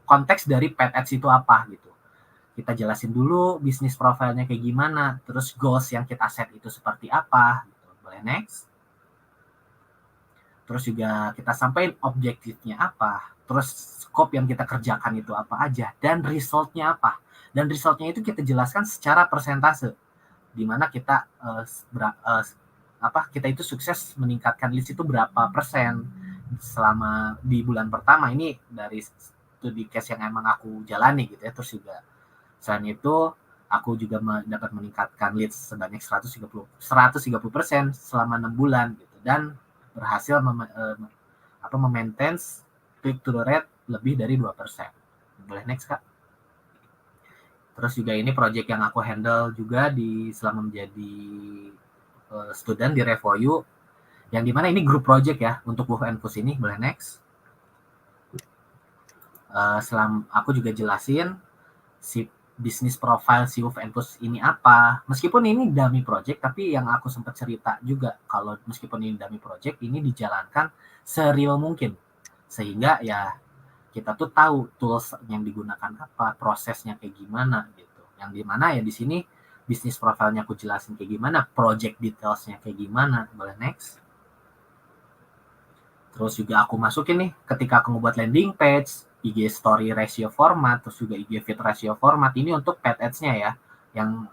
konteks dari Paid Ads itu apa gitu. Kita jelasin dulu bisnis profilnya kayak gimana, terus goals yang kita set itu seperti apa gitu. Boleh next. Terus juga kita sampaikan objektifnya apa, terus scope yang kita kerjakan itu apa aja, dan resultnya apa. Dan resultnya itu kita jelaskan secara persentase, di mana kita kita itu sukses meningkatkan leads itu berapa persen selama di bulan pertama. Ini dari studi case yang emang aku jalani gitu ya. Terus juga selain itu aku juga dapat meningkatkan leads sebanyak 130% selama 6 bulan gitu, dan berhasil memaintain click-through rate lebih dari 2%. Boleh next, Kak? Terus juga ini project yang aku handle juga selama menjadi student di Review, yang dimana ini group project ya untuk Wolf and Push ini. Boleh next. Aku juga jelasin si bisnis profile si Wolf and Push ini apa. Meskipun ini dummy project, tapi yang aku sempat cerita juga kalau meskipun ini dummy project, ini dijalankan sereal mungkin. Sehingga ya kita tuh tahu tools yang digunakan apa, prosesnya kayak gimana gitu. Yang dimana ya di sini bisnis profilnya aku jelasin kayak gimana, project detailsnya kayak gimana. Boleh next. Terus juga aku masukin nih ketika aku ngebuat landing page, IG story ratio format, terus juga IG feed ratio format. Ini untuk paid ads-nya ya, yang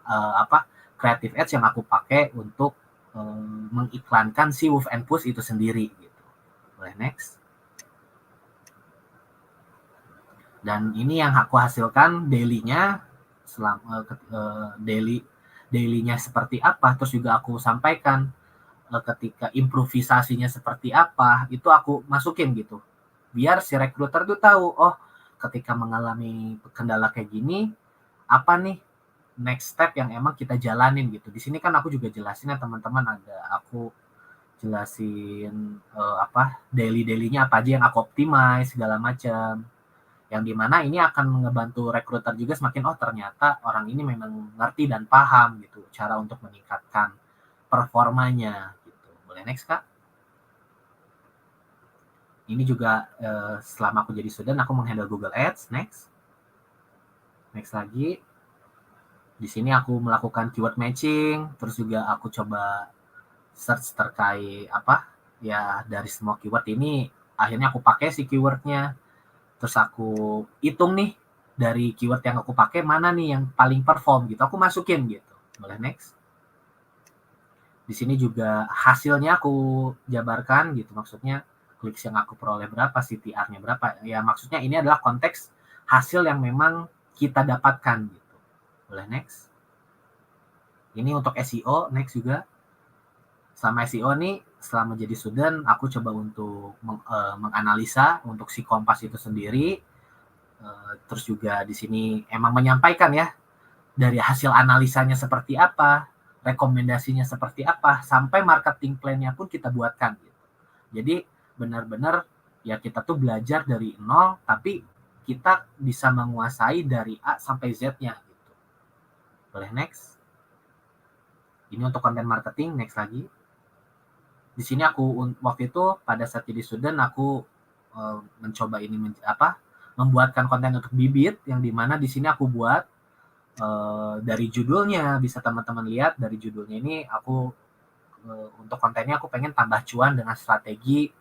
creative ads yang aku pakai untuk mengiklankan si Wolf and Push itu sendiri gitu. Boleh next. Dan ini yang aku hasilkan daily-nya, daily-nya seperti apa, terus juga aku sampaikan ketika improvisasinya seperti apa, itu aku masukin gitu. Biar si recruiter tuh tahu, oh ketika mengalami kendala kayak gini, apa nih next step yang emang kita jalanin gitu. Di sini kan aku juga jelasin ya teman-teman, aku jelasin daily-dailynya apa aja yang aku optimize segala macam. Yang dimana ini akan ngebantu recruiter juga semakin, oh ternyata orang ini memang ngerti dan paham gitu cara untuk meningkatkan performanya. Boleh next Kak. Ini juga selama aku jadi student aku menghandle Google Ads. Next lagi. Di sini aku melakukan keyword matching, terus juga aku coba search terkait dari semua keyword ini. Akhirnya aku pakai si keywordnya, terus aku hitung nih dari keyword yang aku pakai mana nih yang paling perform gitu. Aku masukin gitu. Boleh next. Di sini juga hasilnya aku jabarkan gitu, maksudnya clicks yang aku peroleh berapa, CTR-nya berapa. Ya maksudnya ini adalah konteks hasil yang memang kita dapatkan gitu. Boleh next. Ini untuk SEO, next juga. Selama SEO nih, selama jadi student, aku coba untuk menganalisa untuk si Kompas itu sendiri. Terus juga di sini emang menyampaikan ya dari hasil analisanya seperti apa, rekomendasinya seperti apa, sampai marketing plan-nya pun kita buatkan gitu. Jadi benar-benar ya kita tuh belajar dari nol, tapi kita bisa menguasai dari A sampai Z-nya gitu. Boleh next. Ini untuk konten marketing, next lagi. Di sini aku waktu itu pada saat jadi student aku mencoba ini membuatkan konten untuk Bibit, yang dimana di sini aku buat dari judulnya, bisa teman-teman lihat dari judulnya ini aku untuk kontennya aku pengen tambah cuan dengan strategi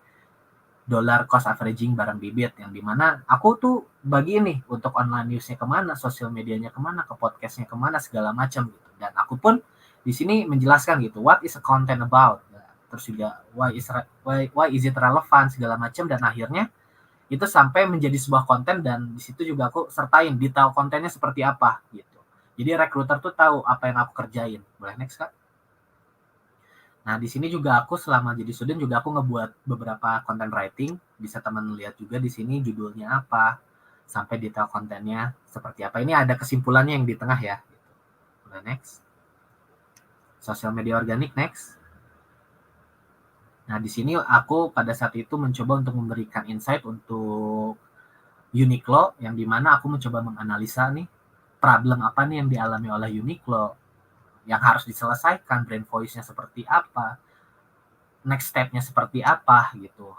dollar cost averaging barang Bibit, yang dimana aku tuh bagi ini untuk online newsnya kemana, sosial medianya kemana, ke podcastnya kemana, segala macam gitu. Dan aku pun di sini menjelaskan gitu, what is a content about, terus juga why is it relevant segala macam, dan akhirnya itu sampai menjadi sebuah konten, dan di situ juga aku sertain detail kontennya seperti apa gitu. Jadi recruiter tuh tahu apa yang aku kerjain. Boleh next Kak. Nah di sini juga aku selama jadi student juga aku ngebuat beberapa content writing. Bisa teman lihat juga di sini judulnya apa, sampai detail kontennya seperti apa. Ini ada kesimpulannya yang di tengah ya. Boleh next. Sosial media organik next. Nah di sini aku pada saat itu mencoba untuk memberikan insight untuk Uniqlo, yang dimana aku mencoba menganalisa nih problem apa nih yang dialami oleh Uniqlo, yang harus diselesaikan, brand voice-nya seperti apa, next step-nya seperti apa gitu.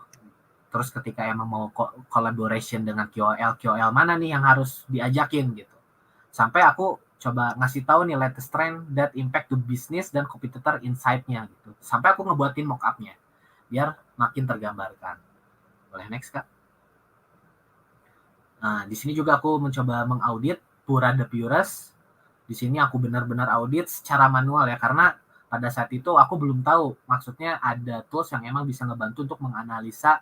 Terus ketika emang mau collaboration dengan KOL mana nih yang harus diajakin gitu. Sampai aku coba ngasih tahu nih latest trend that impact to business dan competitor insight-nya gitu. Sampai aku ngebuatin mock-up-nya biar makin tergambarkan. Boleh next Kak. Nah, di sini juga aku mencoba mengaudit Pura The Purest. Di sini aku benar-benar audit secara manual ya, karena pada saat itu aku belum tahu, maksudnya ada tools yang emang bisa ngebantu untuk menganalisa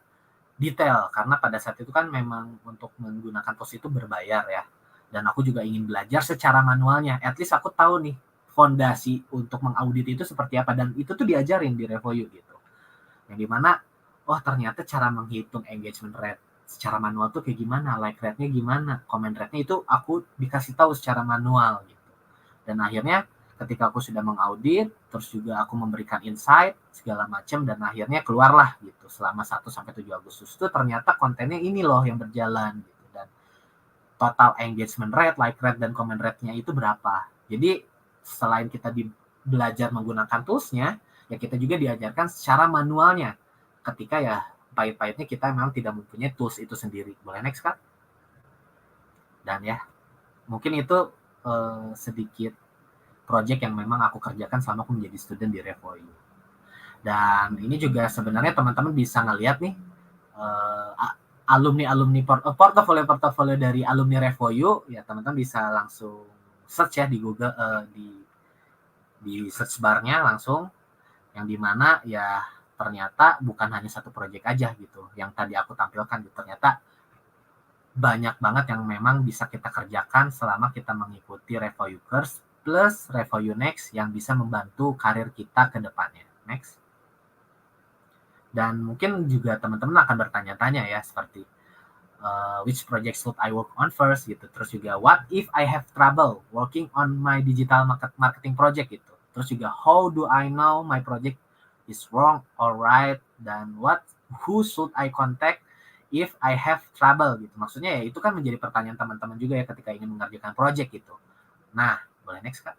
detail, karena pada saat itu kan memang untuk menggunakan tools itu berbayar ya, dan aku juga ingin belajar secara manualnya, at least aku tahu nih fondasi untuk mengaudit itu seperti apa, dan itu tuh diajarin di Revoyu gitu, yang dimana oh ternyata cara menghitung engagement rate secara manual tuh kayak gimana, like rate-nya gimana, comment rate-nya itu aku dikasih tahu secara manual gitu. Dan akhirnya ketika aku sudah mengaudit, terus juga aku memberikan insight segala macam, dan akhirnya keluarlah gitu selama 1 sampai 7 Agustus itu ternyata kontennya ini loh yang berjalan gitu. Dan total engagement rate, like rate, dan comment rate-nya itu berapa. Jadi selain kita belajar menggunakan tools-nya, ya kita juga diajarkan secara manualnya. Ketika ya pahit-pahitnya kita memang tidak mempunyai tools itu sendiri. Boleh next, Kak? Dan ya, mungkin itu sedikit project yang memang aku kerjakan selama aku menjadi student di Revoyu. Dan ini juga sebenarnya teman-teman bisa ngeliat nih alumni portofolio dari alumni Revoyu, ya teman-teman bisa langsung search ya di Google, di search bar-nya langsung, yang dimana ya ternyata bukan hanya satu project aja gitu yang tadi aku tampilkan gitu. Ternyata banyak banget yang memang bisa kita kerjakan selama kita mengikuti Revoyu Course plus Revoyu Next yang bisa membantu karir kita ke depannya. Next. Dan mungkin juga teman-teman akan bertanya-tanya ya, seperti which project should I work on first gitu. Terus juga what if I have trouble working on my digital marketing project gitu. Terus juga how do I know my project is wrong or right, dan who should I contact if I have trouble gitu. Maksudnya ya itu kan menjadi pertanyaan teman-teman juga ya ketika ingin mengerjakan project gitu. Nah, boleh next, Kak.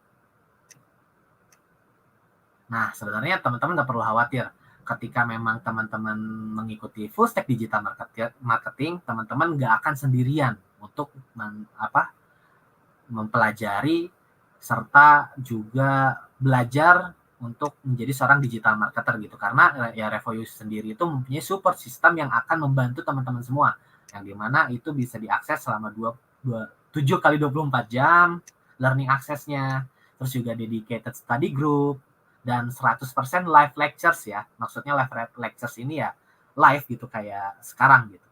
Nah, sebenarnya teman-teman nggak perlu khawatir. Ketika memang teman-teman mengikuti full stack digital marketing, teman-teman nggak akan sendirian untuk mempelajari serta juga belajar untuk menjadi seorang digital marketer gitu. Karena ya Revoyu sendiri itu mempunyai support system yang akan membantu teman-teman semua, yang dimana itu bisa diakses selama 7x24 jam learning access-nya, terus juga dedicated study group, dan 100% live lectures ya. Maksudnya live lectures ini ya live gitu kayak sekarang gitu.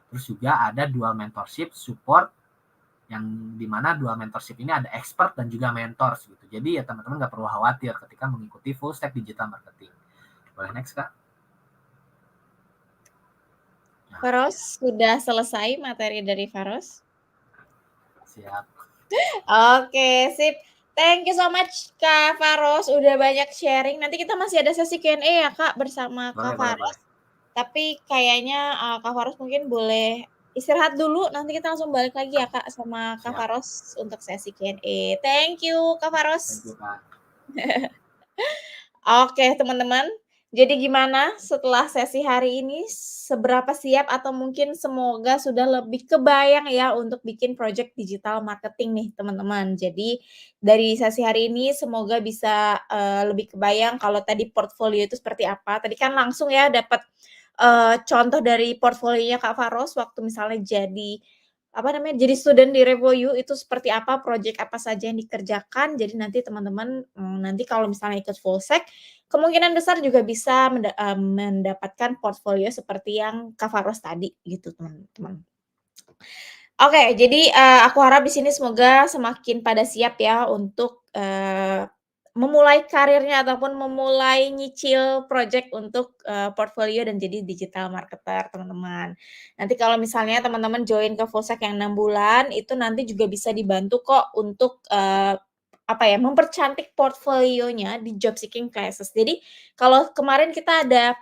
Terus juga ada dual mentorship support, yang dimana dual mentorship ini ada expert dan juga mentors gitu. Jadi ya teman-teman nggak perlu khawatir ketika mengikuti full stack digital marketing. Boleh next, Kak? Faros, sudah selesai materi dari Faros? Siap. Oke, sip. Thank you so much Kak Faros, udah banyak sharing. Nanti kita masih ada sesi Q&A ya Kak bersama Kak Faros. Tapi kayaknya Kak Faros mungkin boleh istirahat dulu. Nanti kita langsung balik lagi ya Kak sama Kak Faros untuk sesi Q&A. Thank you Kak Faros. Thank you, Kak. Oke teman-teman, jadi gimana setelah sesi hari ini? Seberapa siap atau mungkin semoga sudah lebih kebayang ya untuk bikin project digital marketing nih teman-teman. Jadi dari sesi hari ini semoga bisa lebih kebayang kalau tadi portfolio itu seperti apa. Tadi kan langsung ya dapat contoh dari portfolionya Kak Faros waktu misalnya jadi student di Revoyu itu seperti apa, project apa saja yang dikerjakan. Jadi nanti teman-teman nanti kalau misalnya ikut fullstack, kemungkinan besar juga bisa mendapatkan portfolio seperti yang Kak Faros tadi gitu teman-teman. Oke, jadi aku harap di sini semoga semakin pada siap ya untuk memulai karirnya ataupun memulai nyicil project untuk portfolio dan jadi digital marketer teman-teman. Nanti kalau misalnya teman-teman join ke fullstack yang 6 bulan, itu nanti juga bisa dibantu kok untuk mempercantik portfolionya di job seeking classes. Jadi kalau kemarin kita ada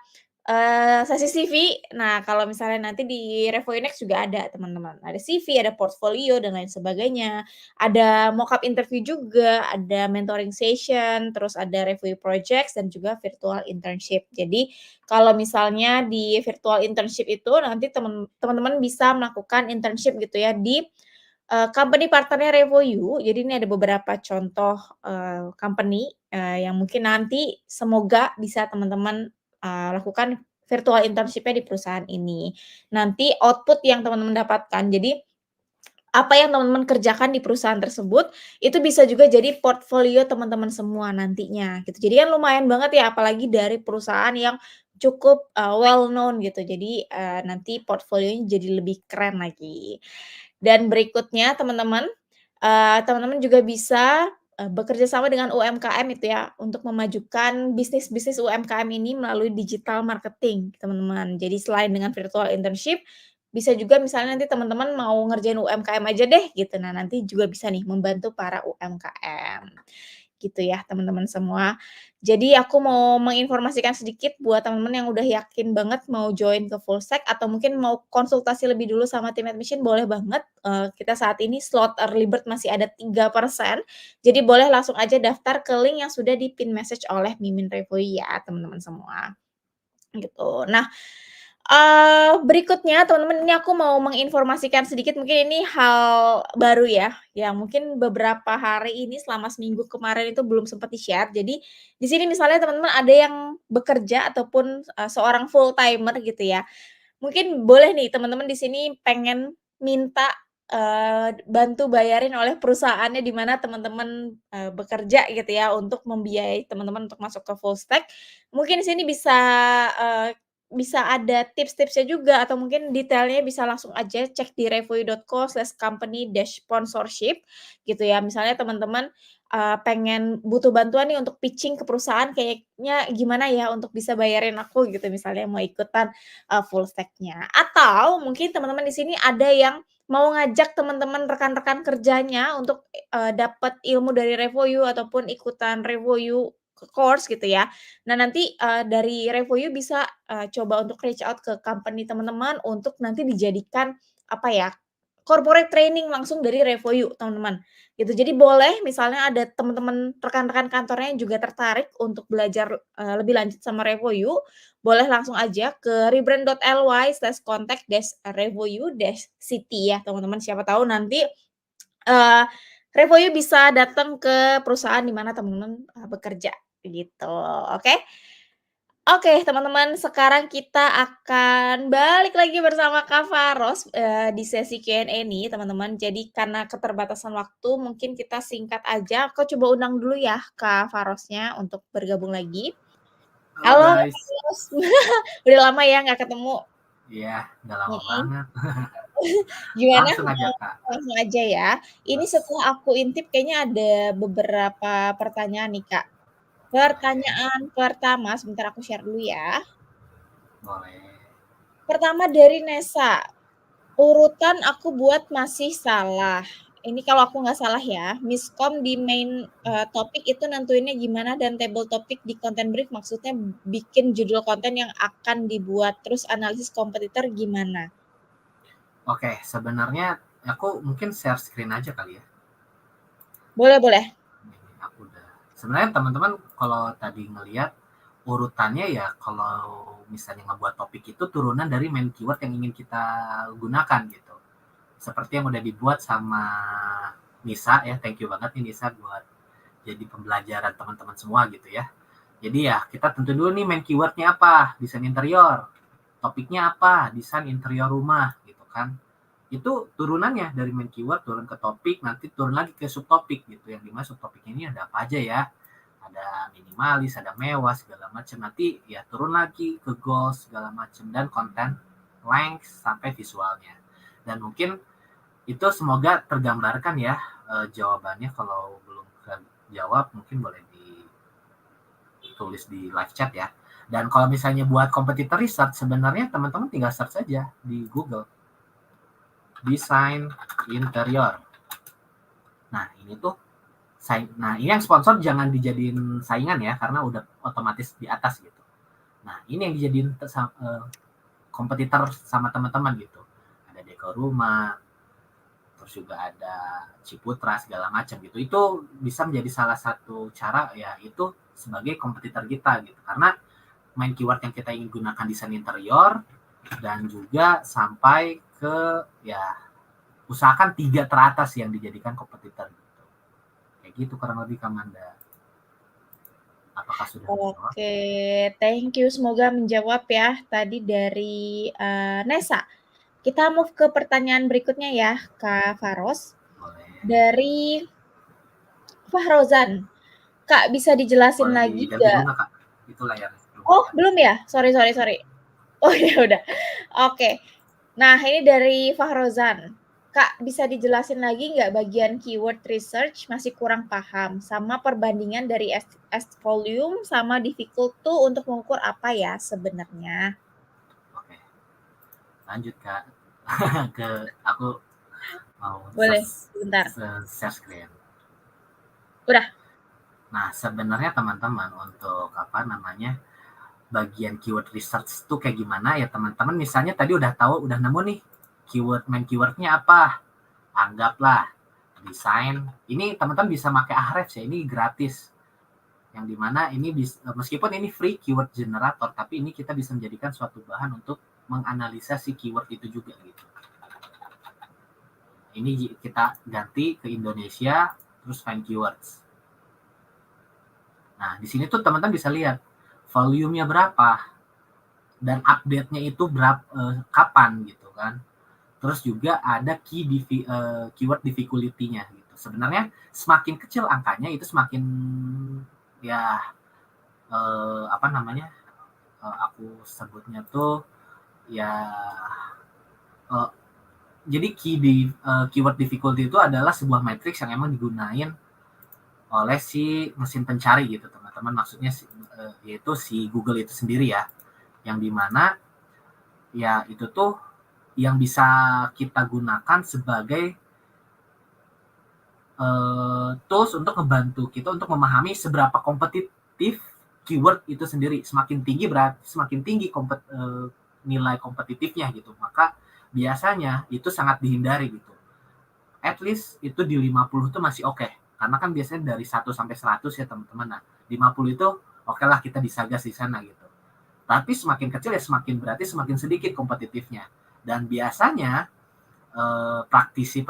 sesi CV, nah kalau misalnya nanti di Revoyu Next juga ada teman-teman. Ada CV, ada portfolio dan lain sebagainya. Ada mock-up interview juga, ada mentoring session, terus ada Revoyu Projects dan juga virtual internship. Jadi kalau misalnya di virtual internship itu nanti teman-teman bisa melakukan internship gitu ya di company partnernya Revoyu. Jadi ini ada beberapa contoh company yang mungkin nanti semoga bisa teman-teman lakukan virtual internship-nya di perusahaan ini. Nanti output yang teman-teman dapatkan, jadi apa yang teman-teman kerjakan di perusahaan tersebut, itu bisa juga jadi portfolio teman-teman semua nantinya gitu. Jadi kan lumayan banget ya, apalagi dari perusahaan yang cukup well known gitu. Jadi nanti portfolionya jadi lebih keren lagi. Dan berikutnya teman-teman, teman-teman juga bisa bekerja sama dengan UMKM itu ya, untuk memajukan bisnis-bisnis UMKM ini melalui digital marketing, teman-teman. Jadi selain dengan virtual internship, bisa juga misalnya nanti teman-teman mau ngerjain UMKM aja deh gitu. Nah, nanti juga bisa nih membantu para UMKM. gitu ya teman-teman semua. Jadi aku mau menginformasikan sedikit buat teman-teman yang udah yakin banget mau join ke full stack atau mungkin mau konsultasi lebih dulu sama tim admission boleh banget. Kita saat ini slot early bird masih ada 3%. Jadi boleh langsung aja daftar ke link yang sudah di-pin message oleh Mimin Revoy ya teman-teman semua. Gitu. Nah, berikutnya teman-teman ini aku mau menginformasikan sedikit mungkin ini hal baru ya, yang mungkin beberapa hari ini selama seminggu kemarin itu belum sempat di-share. Jadi di sini misalnya teman-teman ada yang bekerja ataupun, seorang full timer gitu ya, mungkin boleh nih teman-teman di sini pengen minta, bantu bayarin oleh perusahaannya di mana teman-teman, bekerja gitu ya untuk membiayai teman-teman untuk masuk ke full stack. Mungkin di sini bisa ada tips-tipsnya juga atau mungkin detailnya bisa langsung aja cek di revoyu.co/company-sponsorship gitu ya. Misalnya teman-teman, pengen butuh bantuan nih untuk pitching ke perusahaan kayaknya gimana ya untuk bisa bayarin aku gitu misalnya mau ikutan, full stack-nya. Atau mungkin teman-teman di sini ada yang mau ngajak teman-teman rekan-rekan kerjanya untuk, dapat ilmu dari Revoyu ataupun ikutan Revoyu course gitu ya. Nah nanti, dari Revoyu bisa, coba untuk reach out ke company teman-teman untuk nanti dijadikan, apa ya, corporate training langsung dari Revoyu teman-teman, gitu. Jadi boleh misalnya ada teman-teman rekan-rekan kantornya yang juga tertarik untuk belajar, lebih lanjut sama Revoyu, boleh langsung aja ke rebrand.ly/contact-revoyu-city ya teman-teman. Siapa tahu nanti, eee, Revoyu bisa datang ke perusahaan di mana teman-teman, bekerja, gitu. Oke? Oke, teman-teman, sekarang kita akan balik lagi bersama Kak Faros, di sesi Q&A nih, teman-teman. Jadi karena keterbatasan waktu, mungkin kita singkat aja. Aku coba undang dulu ya Kak Farosnya untuk bergabung lagi. Halo Halo Kak guys. Faros, udah lama ya nggak ketemu. Iya, udah lama Mhm. banget. Gimana? Langsung aja Kak. Langsung aja ya. Ini Bos. setelah aku intip kayaknya ada beberapa pertanyaan nih, Kak. Boleh, Pertanyaan pertama, sebentar aku share dulu ya. boleh. Pertama dari Nesa, urutan aku buat masih salah. Ini kalau aku nggak salah ya, miskom di main, topik itu nentuinnya gimana dan table topik di content brief maksudnya bikin judul konten yang akan dibuat, terus analisis kompetitor gimana? Oke, sebenarnya aku mungkin share screen aja kali ya. Boleh boleh. Ini aku udah. Sebenarnya teman-teman kalau tadi ngelihat urutannya ya kalau misalnya ngebuat topik itu turunan dari main keyword yang ingin kita gunakan gitu. Seperti yang udah dibuat sama Nisa ya, thank you banget nih Nisa buat jadi pembelajaran teman-teman semua gitu ya. Jadi ya kita tentu dulu nih main keywordnya apa, desain interior, topiknya apa, desain interior rumah gitu kan. Itu turunannya dari main keyword turun ke topik, nanti turun lagi ke subtopik gitu. Yang dimana subtopik ini ada apa aja ya, ada minimalis, ada mewah segala macam. Nanti ya turun lagi ke goals segala macam dan konten length sampai visualnya. Dan mungkin itu semoga tergambarkan ya jawabannya. Kalau belum terjawab mungkin boleh ditulis di live chat ya. Dan kalau misalnya buat kompetitor research, sebenarnya teman-teman tinggal search saja di Google. Desain interior. Nah, ini tuh nah, ini yang sponsor jangan dijadiin saingan ya, karena udah otomatis di atas gitu. Nah, ini yang dijadiin kompetitor sama teman-teman gitu. Ada dekor rumah, terus juga ada Ciputra segala macam gitu. Itu bisa menjadi salah satu cara ya itu sebagai kompetitor kita gitu. Karena main keyword yang kita ingin gunakan desain interior dan juga sampai ke ya usahakan 3 teratas yang dijadikan kompetitor gitu. Kayak gitu kurang lebih Kamanda. Apakah sudah menjawab? Oke, thank you. Semoga menjawab ya tadi dari Nesa. Kita move ke pertanyaan berikutnya ya, Kak Faros. Boleh. Dari Fahrozan. Kak, bisa dijelasin Boleh lagi diganti dulu nggak? nggak Kak? Itu layarnya. Oh, belum ya? Sorry. Oh ya udah. Oke. Nah, ini dari Fahrozan. Kak, bisa dijelasin lagi nggak bagian keyword research masih kurang paham sama perbandingan dari S volume sama difficult tuh untuk mengukur apa ya sebenarnya? Oke. Lanjut Kak. Ke aku mau Boleh, sebentar. share screen. Udah. Nah, sebenarnya teman-teman untuk bagian keyword research itu kayak gimana ya teman-teman. Misalnya tadi udah tahu, udah nemu nih main keywordnya apa. Anggaplah desain. Ini teman-teman bisa pakai Ahrefs ya, ini gratis. Yang dimana ini meskipun ini free keyword generator, tapi ini kita bisa menjadikan suatu bahan untuk menganalisa si keyword itu juga gitu. Ini kita ganti ke Indonesia, terus find keywords. Nah, di sini tuh teman-teman bisa lihat volume-nya berapa dan update-nya itu kapan gitu kan. Terus juga ada keyword difficulty-nya gitu. Sebenarnya semakin kecil angkanya itu semakin ya aku sebutnya tuh ya jadi keyword difficulty itu adalah sebuah matriks yang emang digunain oleh si mesin pencari gitu teman-teman, maksudnya yaitu si Google itu sendiri ya, yang dimana ya itu tuh yang bisa kita gunakan sebagai tools untuk membantu kita untuk memahami seberapa kompetitif keyword itu sendiri. Semakin tinggi nilai kompetitifnya gitu, maka biasanya itu sangat dihindari gitu. At least itu di 50 itu masih oke. Karena kan biasanya dari 1 sampai 100 ya teman-teman. Nah, 50 itu oke lah kita bisa gas di sana gitu. Tapi semakin kecil ya berarti semakin sedikit kompetitifnya. Dan biasanya praktisi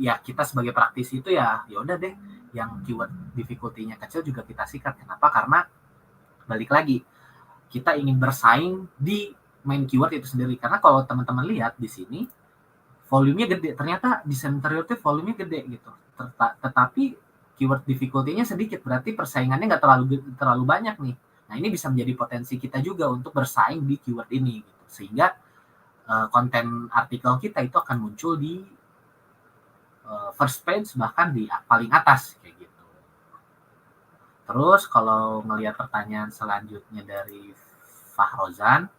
ya kita sebagai praktisi itu ya udah deh yang keyword difficulty-nya kecil juga kita sikat. Kenapa? Karena balik lagi kita ingin bersaing di main keyword itu sendiri. Karena kalau teman-teman lihat di sini volume-nya gede, ternyata desain interior itu volume-nya gede gitu. Tetapi keyword difficulty-nya sedikit, berarti persaingannya nggak terlalu banyak nih. Nah, ini bisa menjadi potensi kita juga untuk bersaing di keyword ini gitu. Sehingga konten artikel kita itu akan muncul di first page, bahkan di paling atas kayak gitu. Terus kalau ngelihat pertanyaan selanjutnya dari Fahrozan,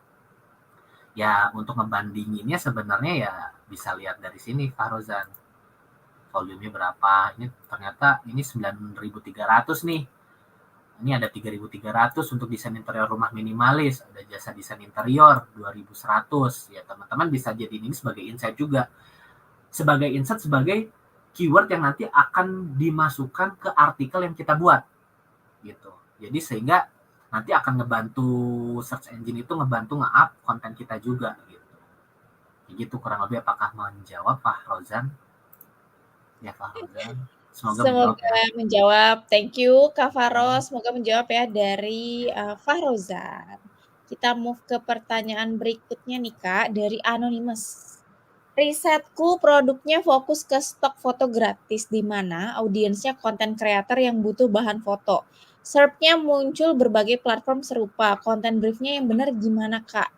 ya untuk ngebandinginnya sebenarnya ya bisa lihat dari sini Fahrozan. Volumenya berapa? Ini ternyata ini 9.300 nih. Ini ada 3.300 untuk desain interior rumah minimalis, ada jasa desain interior 2.100. Ya teman-teman bisa jadiin ini sebagai insight juga. Sebagai insight, sebagai keyword yang nanti akan dimasukkan ke artikel yang kita buat. Gitu. Jadi sehingga nanti akan ngebantu search engine itu ngebantu nge-up konten kita juga gitu. Gitu kurang lebih. Apakah menjawab Pak Rozan? Ya Pak Rozan. Semoga menjawab. Thank you Kak Faros. Semoga menjawab ya dari Fahrozan. Kita move ke pertanyaan berikutnya nih Kak, dari Anonymous. Risetku produknya fokus ke stok foto gratis di mana audiensnya konten kreator yang butuh bahan foto. SERP-nya muncul berbagai platform serupa. Konten briefnya yang benar gimana Kak?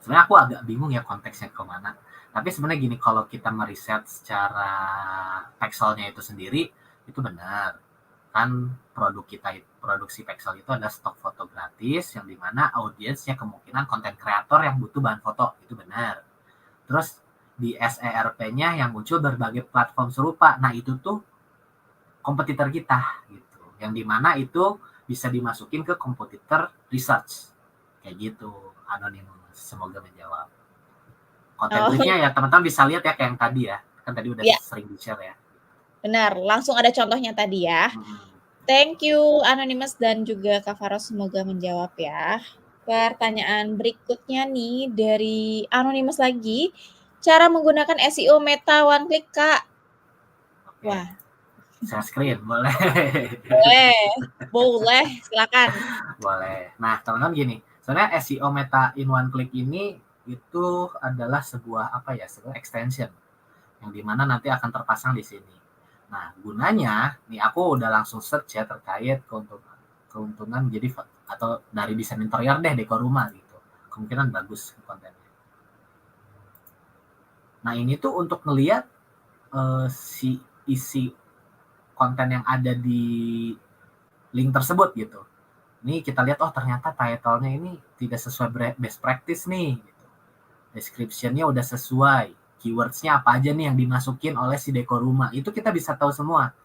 Sebenarnya aku agak bingung ya konteksnya kemana. Tapi sebenarnya gini, kalau kita meriset secara Pexelnya itu sendiri, itu benar. Kan produksi Pexel itu ada stok foto gratis, yang dimana audiensnya kemungkinan konten kreator yang butuh bahan foto, itu benar. Terus di SERP-nya yang muncul berbagai platform serupa, nah itu tuh kompetitor kita, gitu. Yang dimana itu bisa dimasukin ke kompetitor research, kayak gitu, Anonymous. Semoga menjawab. Konten briefnya ya teman-teman bisa lihat ya kayak yang tadi ya. Kan tadi udah sering di-share ya. Benar, langsung ada contohnya tadi ya. Thank you Anonymous dan juga Kak Faros, semoga menjawab ya. Pertanyaan berikutnya nih dari Anonymous lagi. Cara menggunakan SEO Meta One Click Kak. Oke. Wah. Share screen, boleh? Boleh, silakan. Boleh. Nah teman-teman gini. Sebenarnya SEO Meta in One Click ini itu adalah sebuah sebuah extension yang dimana nanti akan terpasang di sini. Nah gunanya, nih aku udah langsung search ya terkait keuntungan jadi atau dari desain interior deh, dekor rumah gitu. Kemungkinan bagus kontennya. Nah ini tuh untuk ngelihat si isi konten yang ada di link tersebut gitu. Ini kita lihat, ternyata title-nya ini tidak sesuai best practice nih. Gitu. Description-nya udah sesuai. keywords-nya apa aja nih yang dimasukin oleh si dekor rumah. Itu kita bisa tahu semua.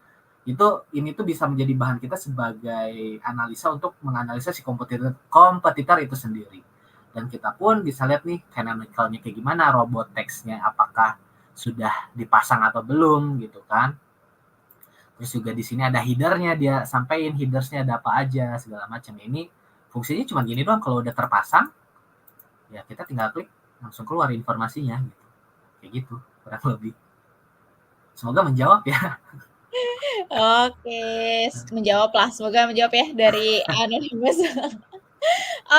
Ini tuh bisa menjadi bahan kita sebagai analisa untuk menganalisa si kompetitor itu sendiri. Dan kita pun bisa lihat nih canonical-nya kayak gimana, robot text-nya apakah sudah dipasang atau belum gitu kan. Terus juga di sini ada header-nya, dia sampaikan headers-nya ada apa aja segala macam. Ini fungsinya cuma gini doang, kalau udah terpasang ya kita tinggal klik langsung keluar informasinya gitu. Kayak gitu kurang lebih. Semoga menjawab ya. Oke, menjawab lah. Semoga menjawab ya dari Anonymous.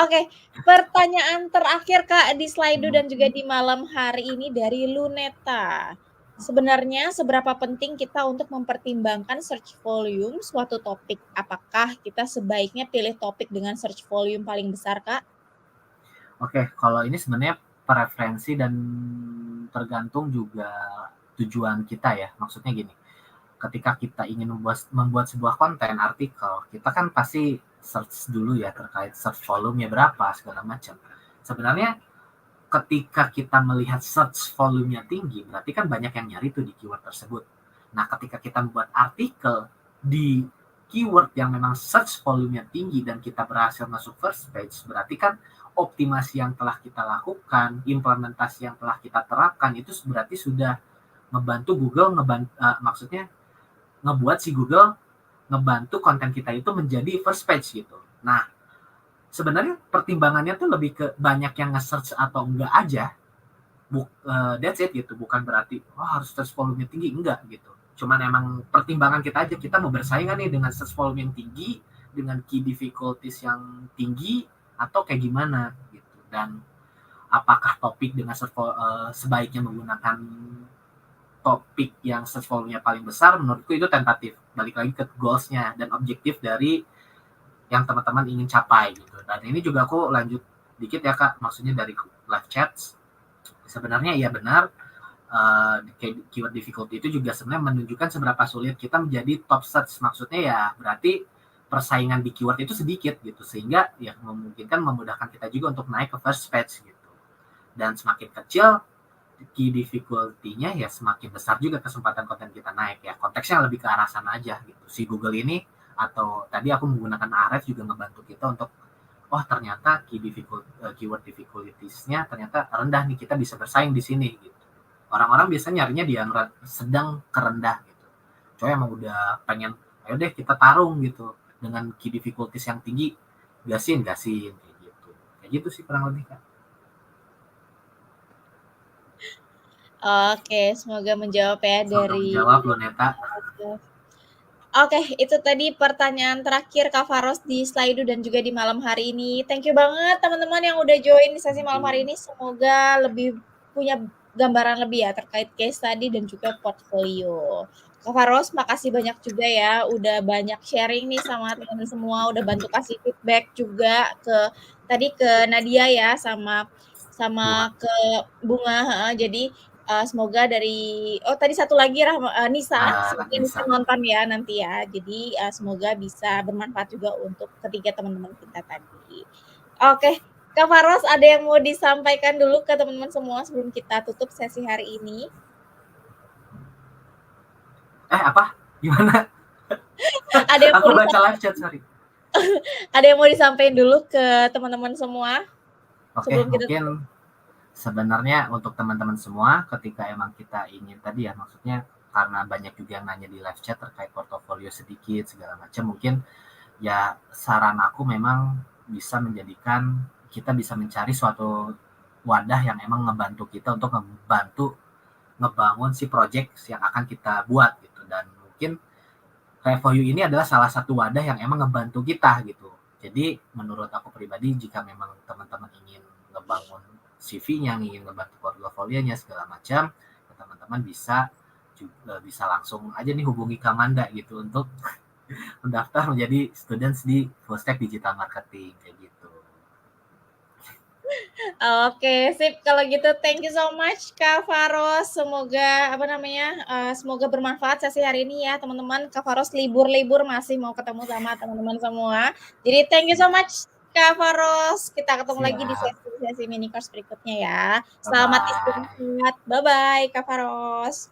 Oke, pertanyaan terakhir Kak di Slido dan juga di malam hari ini dari Luneta. Sebenarnya seberapa penting kita untuk mempertimbangkan search volume suatu topik? Apakah kita sebaiknya pilih topik dengan search volume paling besar, Kak? Oke, kalau ini sebenarnya preferensi dan tergantung juga tujuan kita ya. Maksudnya gini, ketika kita ingin membuat sebuah konten artikel, kita kan pasti search dulu ya terkait search volume-nya berapa segala macam. Sebenarnya ketika kita melihat search volume-nya tinggi, berarti kan banyak yang nyari tuh di keyword tersebut. Nah, ketika kita membuat artikel di keyword yang memang search volume-nya tinggi dan kita berhasil masuk first page, berarti kan optimasi yang telah kita lakukan, implementasi yang telah kita terapkan itu berarti sudah membantu Google maksudnya ngebuat si Google ngebantu konten kita itu menjadi first page gitu. Nah, sebenarnya pertimbangannya tuh lebih ke banyak yang nge-search atau enggak aja. That's it gitu, bukan berarti harus search volume tinggi, enggak gitu. Cuman emang pertimbangan kita aja, kita mau bersaing nih dengan search volume yang tinggi, dengan key difficulties yang tinggi, atau kayak gimana gitu. Dan apakah topik dengan sebaiknya menggunakan topik yang search volume-nya paling besar, menurutku itu tentatif. Balik lagi ke goals-nya dan objektif dari yang teman-teman ingin capai gitu. Dan ini juga aku lanjut dikit ya Kak, maksudnya dari live chats. Sebenarnya iya benar, keyword difficulty itu juga sebenarnya menunjukkan seberapa sulit kita menjadi top search. Maksudnya ya berarti persaingan di keyword itu sedikit gitu, sehingga ya memungkinkan memudahkan kita juga untuk naik ke first page gitu. Dan semakin kecil key difficulty-nya ya semakin besar juga kesempatan konten kita naik ya. Konteksnya lebih ke arah sana aja gitu. Si Google ini atau tadi aku menggunakan Ahrefs juga ngebantu kita untuk ternyata keyword difficulties-nya ternyata rendah nih, kita bisa bersaing di sini gitu. Orang-orang biasanya nyarinya di yang sedang ke rendah gitu. Coy emang udah pengen ayo deh kita tarung gitu dengan key difficulties yang tinggi, gasin kayak gitu. Kayak gitu sih kurang lebih Kak. Oke, semoga menjawab ya dari menjawab Luneta. Oke, itu tadi pertanyaan terakhir Kak Faros di Slido dan juga di malam hari ini. Thank you banget teman-teman yang udah join di sesi malam hari ini. Semoga lebih punya gambaran lebih ya terkait case study dan juga portfolio. Kak Faros, makasih banyak juga ya udah banyak sharing nih sama teman-teman semua, udah bantu kasih feedback juga ke Nadia ya sama ke Bunga. Jadi semoga dari tadi satu lagi Nisa, semoga Nisa nonton ya nanti ya. Jadi semoga bisa bermanfaat juga untuk ketiga teman-teman kita tadi. Oke, Kak Faros ada yang mau disampaikan dulu ke teman-teman semua sebelum kita tutup sesi hari ini? Apa? Gimana? Ada yang aku baca live chat, sorry. Ada yang mau disampaikan dulu ke teman-teman semua? Oke, mungkin sebenarnya untuk teman-teman semua, ketika emang kita ingin tadi ya, maksudnya karena banyak juga yang nanya di live chat terkait portofolio sedikit segala macam, mungkin ya saran aku memang bisa menjadikan kita bisa mencari suatu wadah yang emang ngebantu kita untuk ngebangun si project yang akan kita buat gitu. Dan mungkin Revoyu ini adalah salah satu wadah yang emang ngebantu kita gitu. Jadi menurut aku pribadi, jika memang teman-teman ingin ngebangun CV-nya, ingin ngebantu portofolionya segala macam, teman-teman bisa langsung aja nih hubungi Kak Manda gitu untuk mendaftar menjadi students di Full Stack Digital Marketing kayak gitu. Oke, sip. Kalau gitu thank you so much Kak Faros. Semoga semoga bermanfaat sesi hari ini ya teman-teman. Kak Faros libur-libur masih mau ketemu sama teman-teman semua. Jadi thank you so much Kak Faros. Kita ketemu lagi di Siap. sesi mini course berikutnya ya. Selamat Bye-bye. istirahat. Bye-bye Kak Faros.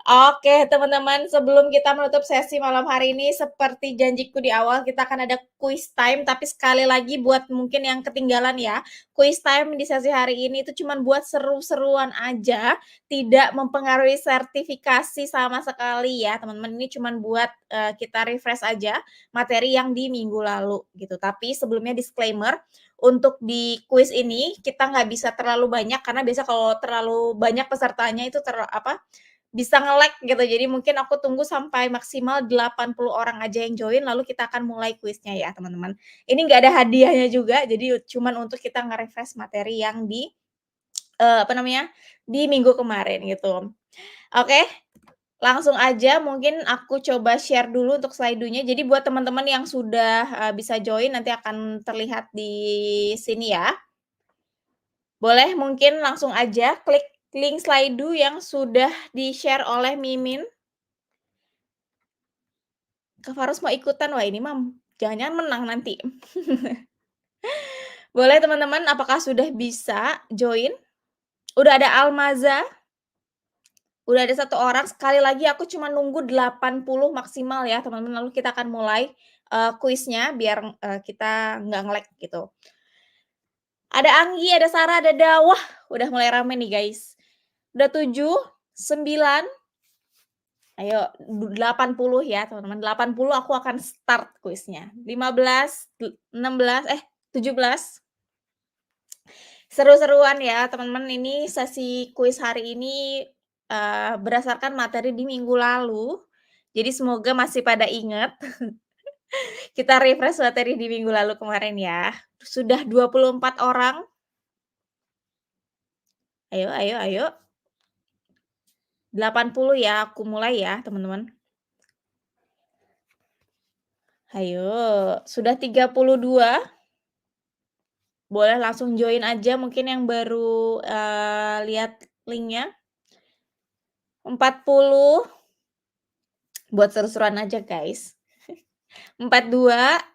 Oke, teman-teman, sebelum kita menutup sesi malam hari ini, seperti janjiku di awal, kita akan ada quiz time. Tapi sekali lagi buat mungkin yang ketinggalan ya, quiz time di sesi hari ini itu cuma buat seru-seruan aja, tidak mempengaruhi sertifikasi sama sekali ya, teman-teman. Ini cuma buat kita refresh aja materi yang di minggu lalu gitu. Tapi sebelumnya disclaimer, untuk di quiz ini kita nggak bisa terlalu banyak karena biasa kalau terlalu banyak pesertanya itu bisa nge-lag gitu. Jadi mungkin aku tunggu sampai maksimal 80 orang aja yang join, lalu kita akan mulai kuisnya ya, teman-teman. Ini nggak ada hadiahnya juga, jadi cuman untuk kita nge-refresh materi yang di di minggu kemarin gitu. Oke, langsung aja mungkin aku coba share dulu untuk slide-nya. Jadi buat teman-teman yang sudah bisa join nanti akan terlihat di sini ya. Boleh mungkin langsung aja klik link slide yang sudah di-share oleh Mimin. Kak Faros mau ikutan, wah ini mah jangan-jangan menang nanti. Boleh teman-teman, apakah sudah bisa join? Udah ada Almaza, udah ada 1 orang, sekali lagi aku cuma nunggu 80 maksimal ya teman-teman, lalu kita akan mulai kuisnya biar kita nggak nge-lag gitu. Ada Anggi, ada Sarah, ada Dawah, udah mulai rame nih guys. Udah 7, 9, ayo 80 ya teman-teman, 80 aku akan start kuisnya. 15, 16, 17. Seru-seruan ya teman-teman, ini sesi kuis hari ini berdasarkan materi di minggu lalu. Jadi semoga masih pada ingat. Kita refresh materi di minggu lalu kemarin ya. Sudah 24 orang. Ayo ayo ayo. 80 ya, aku mulai ya teman-teman. Ayo, sudah 32. Boleh langsung join aja mungkin yang baru lihat linknya. 40. Buat seru-seruan aja guys. 42.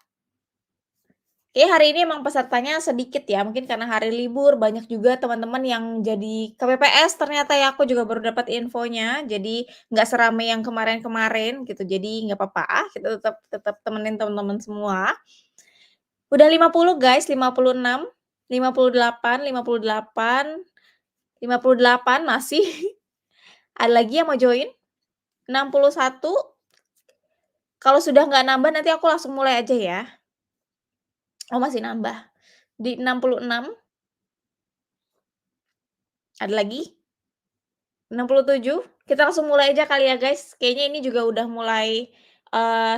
Oke, hari ini emang pesertanya sedikit ya, mungkin karena hari libur, banyak juga teman-teman yang jadi KPPS ternyata ya, aku juga baru dapat infonya, jadi nggak seramai yang kemarin-kemarin gitu, jadi nggak apa-apa, kita tetap temenin teman-teman semua. Udah 50 guys, 56, 58, 58, 58 masih. Ada lagi yang mau join? 61. Kalau sudah nggak nambah nanti aku langsung mulai aja ya. Oh masih nambah. Di 66. Ada lagi? 67. Kita langsung mulai aja kali ya guys. Kayaknya ini juga udah mulai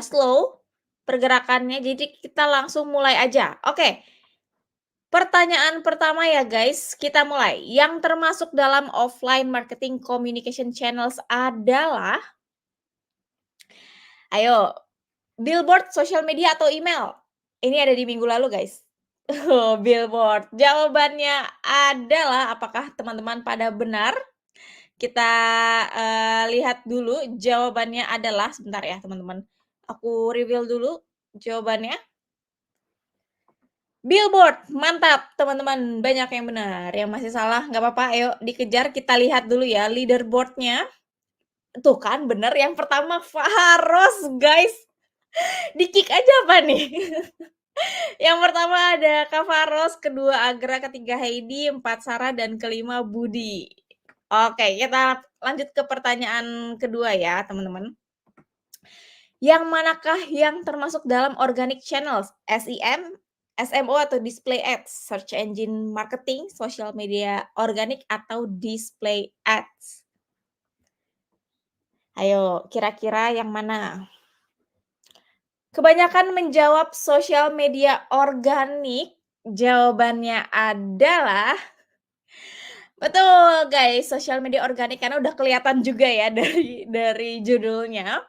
slow pergerakannya, jadi kita langsung mulai aja. Oke. Pertanyaan pertama ya guys, kita mulai. Yang termasuk dalam offline marketing communication channels adalah, ayo, billboard, social media, atau email? Ini ada di minggu lalu guys. Oh, billboard. Jawabannya adalah, apakah teman-teman pada benar? Kita lihat dulu jawabannya adalah, sebentar ya teman-teman. Aku reveal dulu jawabannya. Billboard, mantap teman-teman, banyak yang benar. Yang masih salah nggak apa-apa, ayo dikejar, kita lihat dulu ya leaderboard-nya. Tuh kan benar, yang pertama Faros guys. Di-kick aja apa nih? Yang pertama ada Kak Faros, kedua Agra, ketiga Heidi, 4 Sarah, dan kelima Budi. Oke, kita lanjut ke pertanyaan kedua ya, teman-teman. Yang manakah yang termasuk dalam organic channels? SEM, SMO, atau display ads? Search engine marketing, social media organic, atau display ads? Ayo, kira-kira yang mana? Kebanyakan menjawab social media organik. Jawabannya adalah betul guys, social media organik, karena udah kelihatan juga ya dari judulnya.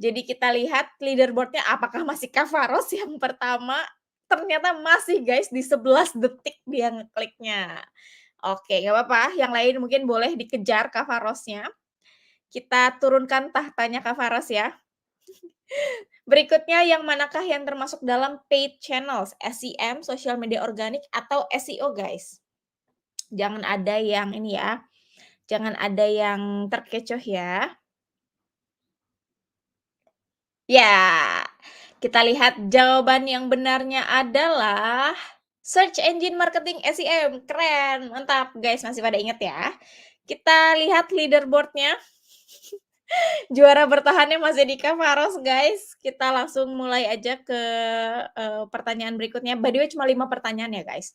Jadi kita lihat leaderboard-nya, apakah masih Kak Faros yang pertama? Ternyata masih guys, di 11 detik dia ngekliknya. Oke, nggak apa-apa, yang lain mungkin boleh dikejar Kak Farosnya. Kita turunkan tahtanya Kak Faros ya. Berikutnya yang manakah yang termasuk dalam paid channels, SEM, social media organik, atau SEO guys? Jangan ada yang ini ya, jangan ada yang terkecoh ya. Ya, kita lihat jawaban yang benarnya adalah search engine marketing SEM. Keren, mantap guys, masih pada inget ya. Kita lihat leaderboard-nya. Juara bertahannya masih di Faros guys. Kita langsung mulai aja ke pertanyaan berikutnya. By the way cuma 5 pertanyaan ya guys.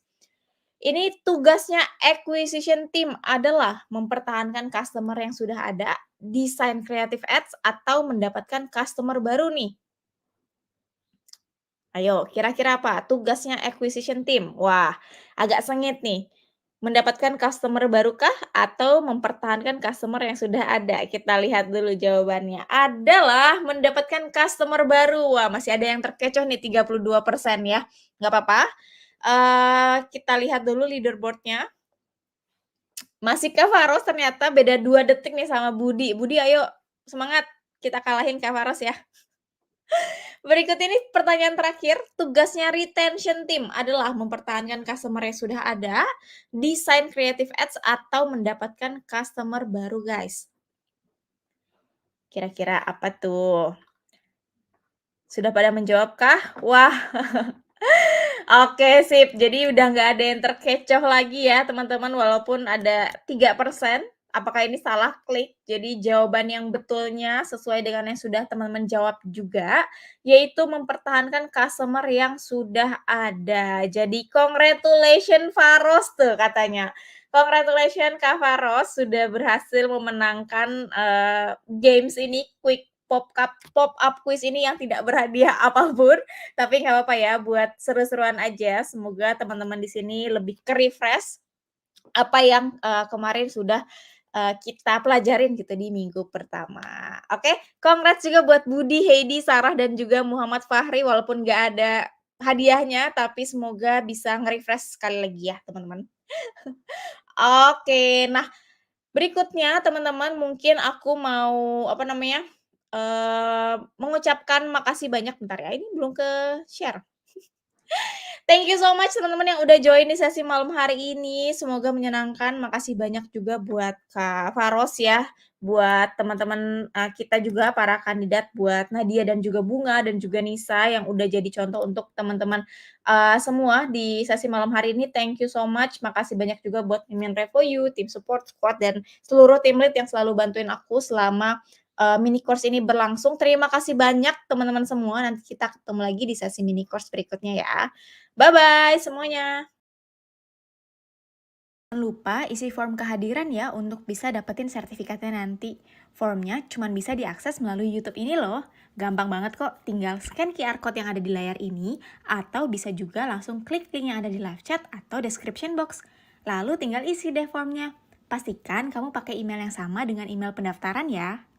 Ini tugasnya acquisition team adalah mempertahankan customer yang sudah ada, desain creative ads, atau mendapatkan customer baru nih. Ayo, kira-kira apa tugasnya acquisition team? Wah, agak sengit nih. Mendapatkan customer barukah atau mempertahankan customer yang sudah ada? Kita lihat dulu jawabannya. Adalah mendapatkan customer baru. Wah, masih ada yang terkecoh nih 32% ya. Nggak apa-apa. Kita lihat dulu leaderboard-nya. Masih Kak Faros ternyata beda 2 detik nih sama Budi. Budi ayo semangat, kita kalahin Kak Faros ya. Berikut ini pertanyaan terakhir, tugasnya retention team adalah mempertahankan customer yang sudah ada, desain creative ads, atau mendapatkan customer baru guys. Kira-kira apa tuh? Sudah pada menjawabkah? Wah, oke sip. Jadi udah nggak ada yang terkecoh lagi ya teman-teman, walaupun ada 3%. Apakah ini salah klik? Jadi jawaban yang betulnya sesuai dengan yang sudah teman-teman jawab juga, yaitu mempertahankan customer yang sudah ada. Jadi congratulations Faros tuh katanya. Congratulations Kak Faros sudah berhasil memenangkan games ini, quick pop-up quiz ini yang tidak berhadiah apapun. Tapi nggak apa-apa ya, buat seru-seruan aja. Semoga teman-teman di sini lebih ke-refresh apa yang kemarin sudah kita pelajarin gitu di minggu pertama. Oke, congrats juga buat Budi, Heidi, Sarah, dan juga Muhammad Fahri. Walaupun nggak ada hadiahnya, tapi semoga bisa nge-refresh sekali lagi ya teman-teman. Oke, nah berikutnya teman-teman mungkin aku mau mengucapkan makasih banyak. Bentar ya, ini belum ke-share. Thank you so much teman-teman yang udah join di sesi malam hari ini. Semoga menyenangkan. Makasih banyak juga buat Kak Faros ya. Buat teman-teman kita juga para kandidat, buat Nadia dan juga Bunga dan juga Nisa yang udah jadi contoh untuk teman-teman semua di sesi malam hari ini. Thank you so much. Makasih banyak juga buat Mimin Revoyu, tim support squad, dan seluruh tim lead yang selalu bantuin aku selama mini course ini berlangsung. Terima kasih banyak teman-teman semua. Nanti kita ketemu lagi di sesi mini course berikutnya ya. Bye-bye semuanya. Jangan lupa isi form kehadiran ya untuk bisa dapetin sertifikatnya nanti. Formnya cuma bisa diakses melalui YouTube ini loh. Gampang banget kok, tinggal scan QR code yang ada di layar ini, atau bisa juga langsung klik link yang ada di live chat atau description box. Lalu tinggal isi deh formnya. Pastikan kamu pakai email yang sama dengan email pendaftaran ya.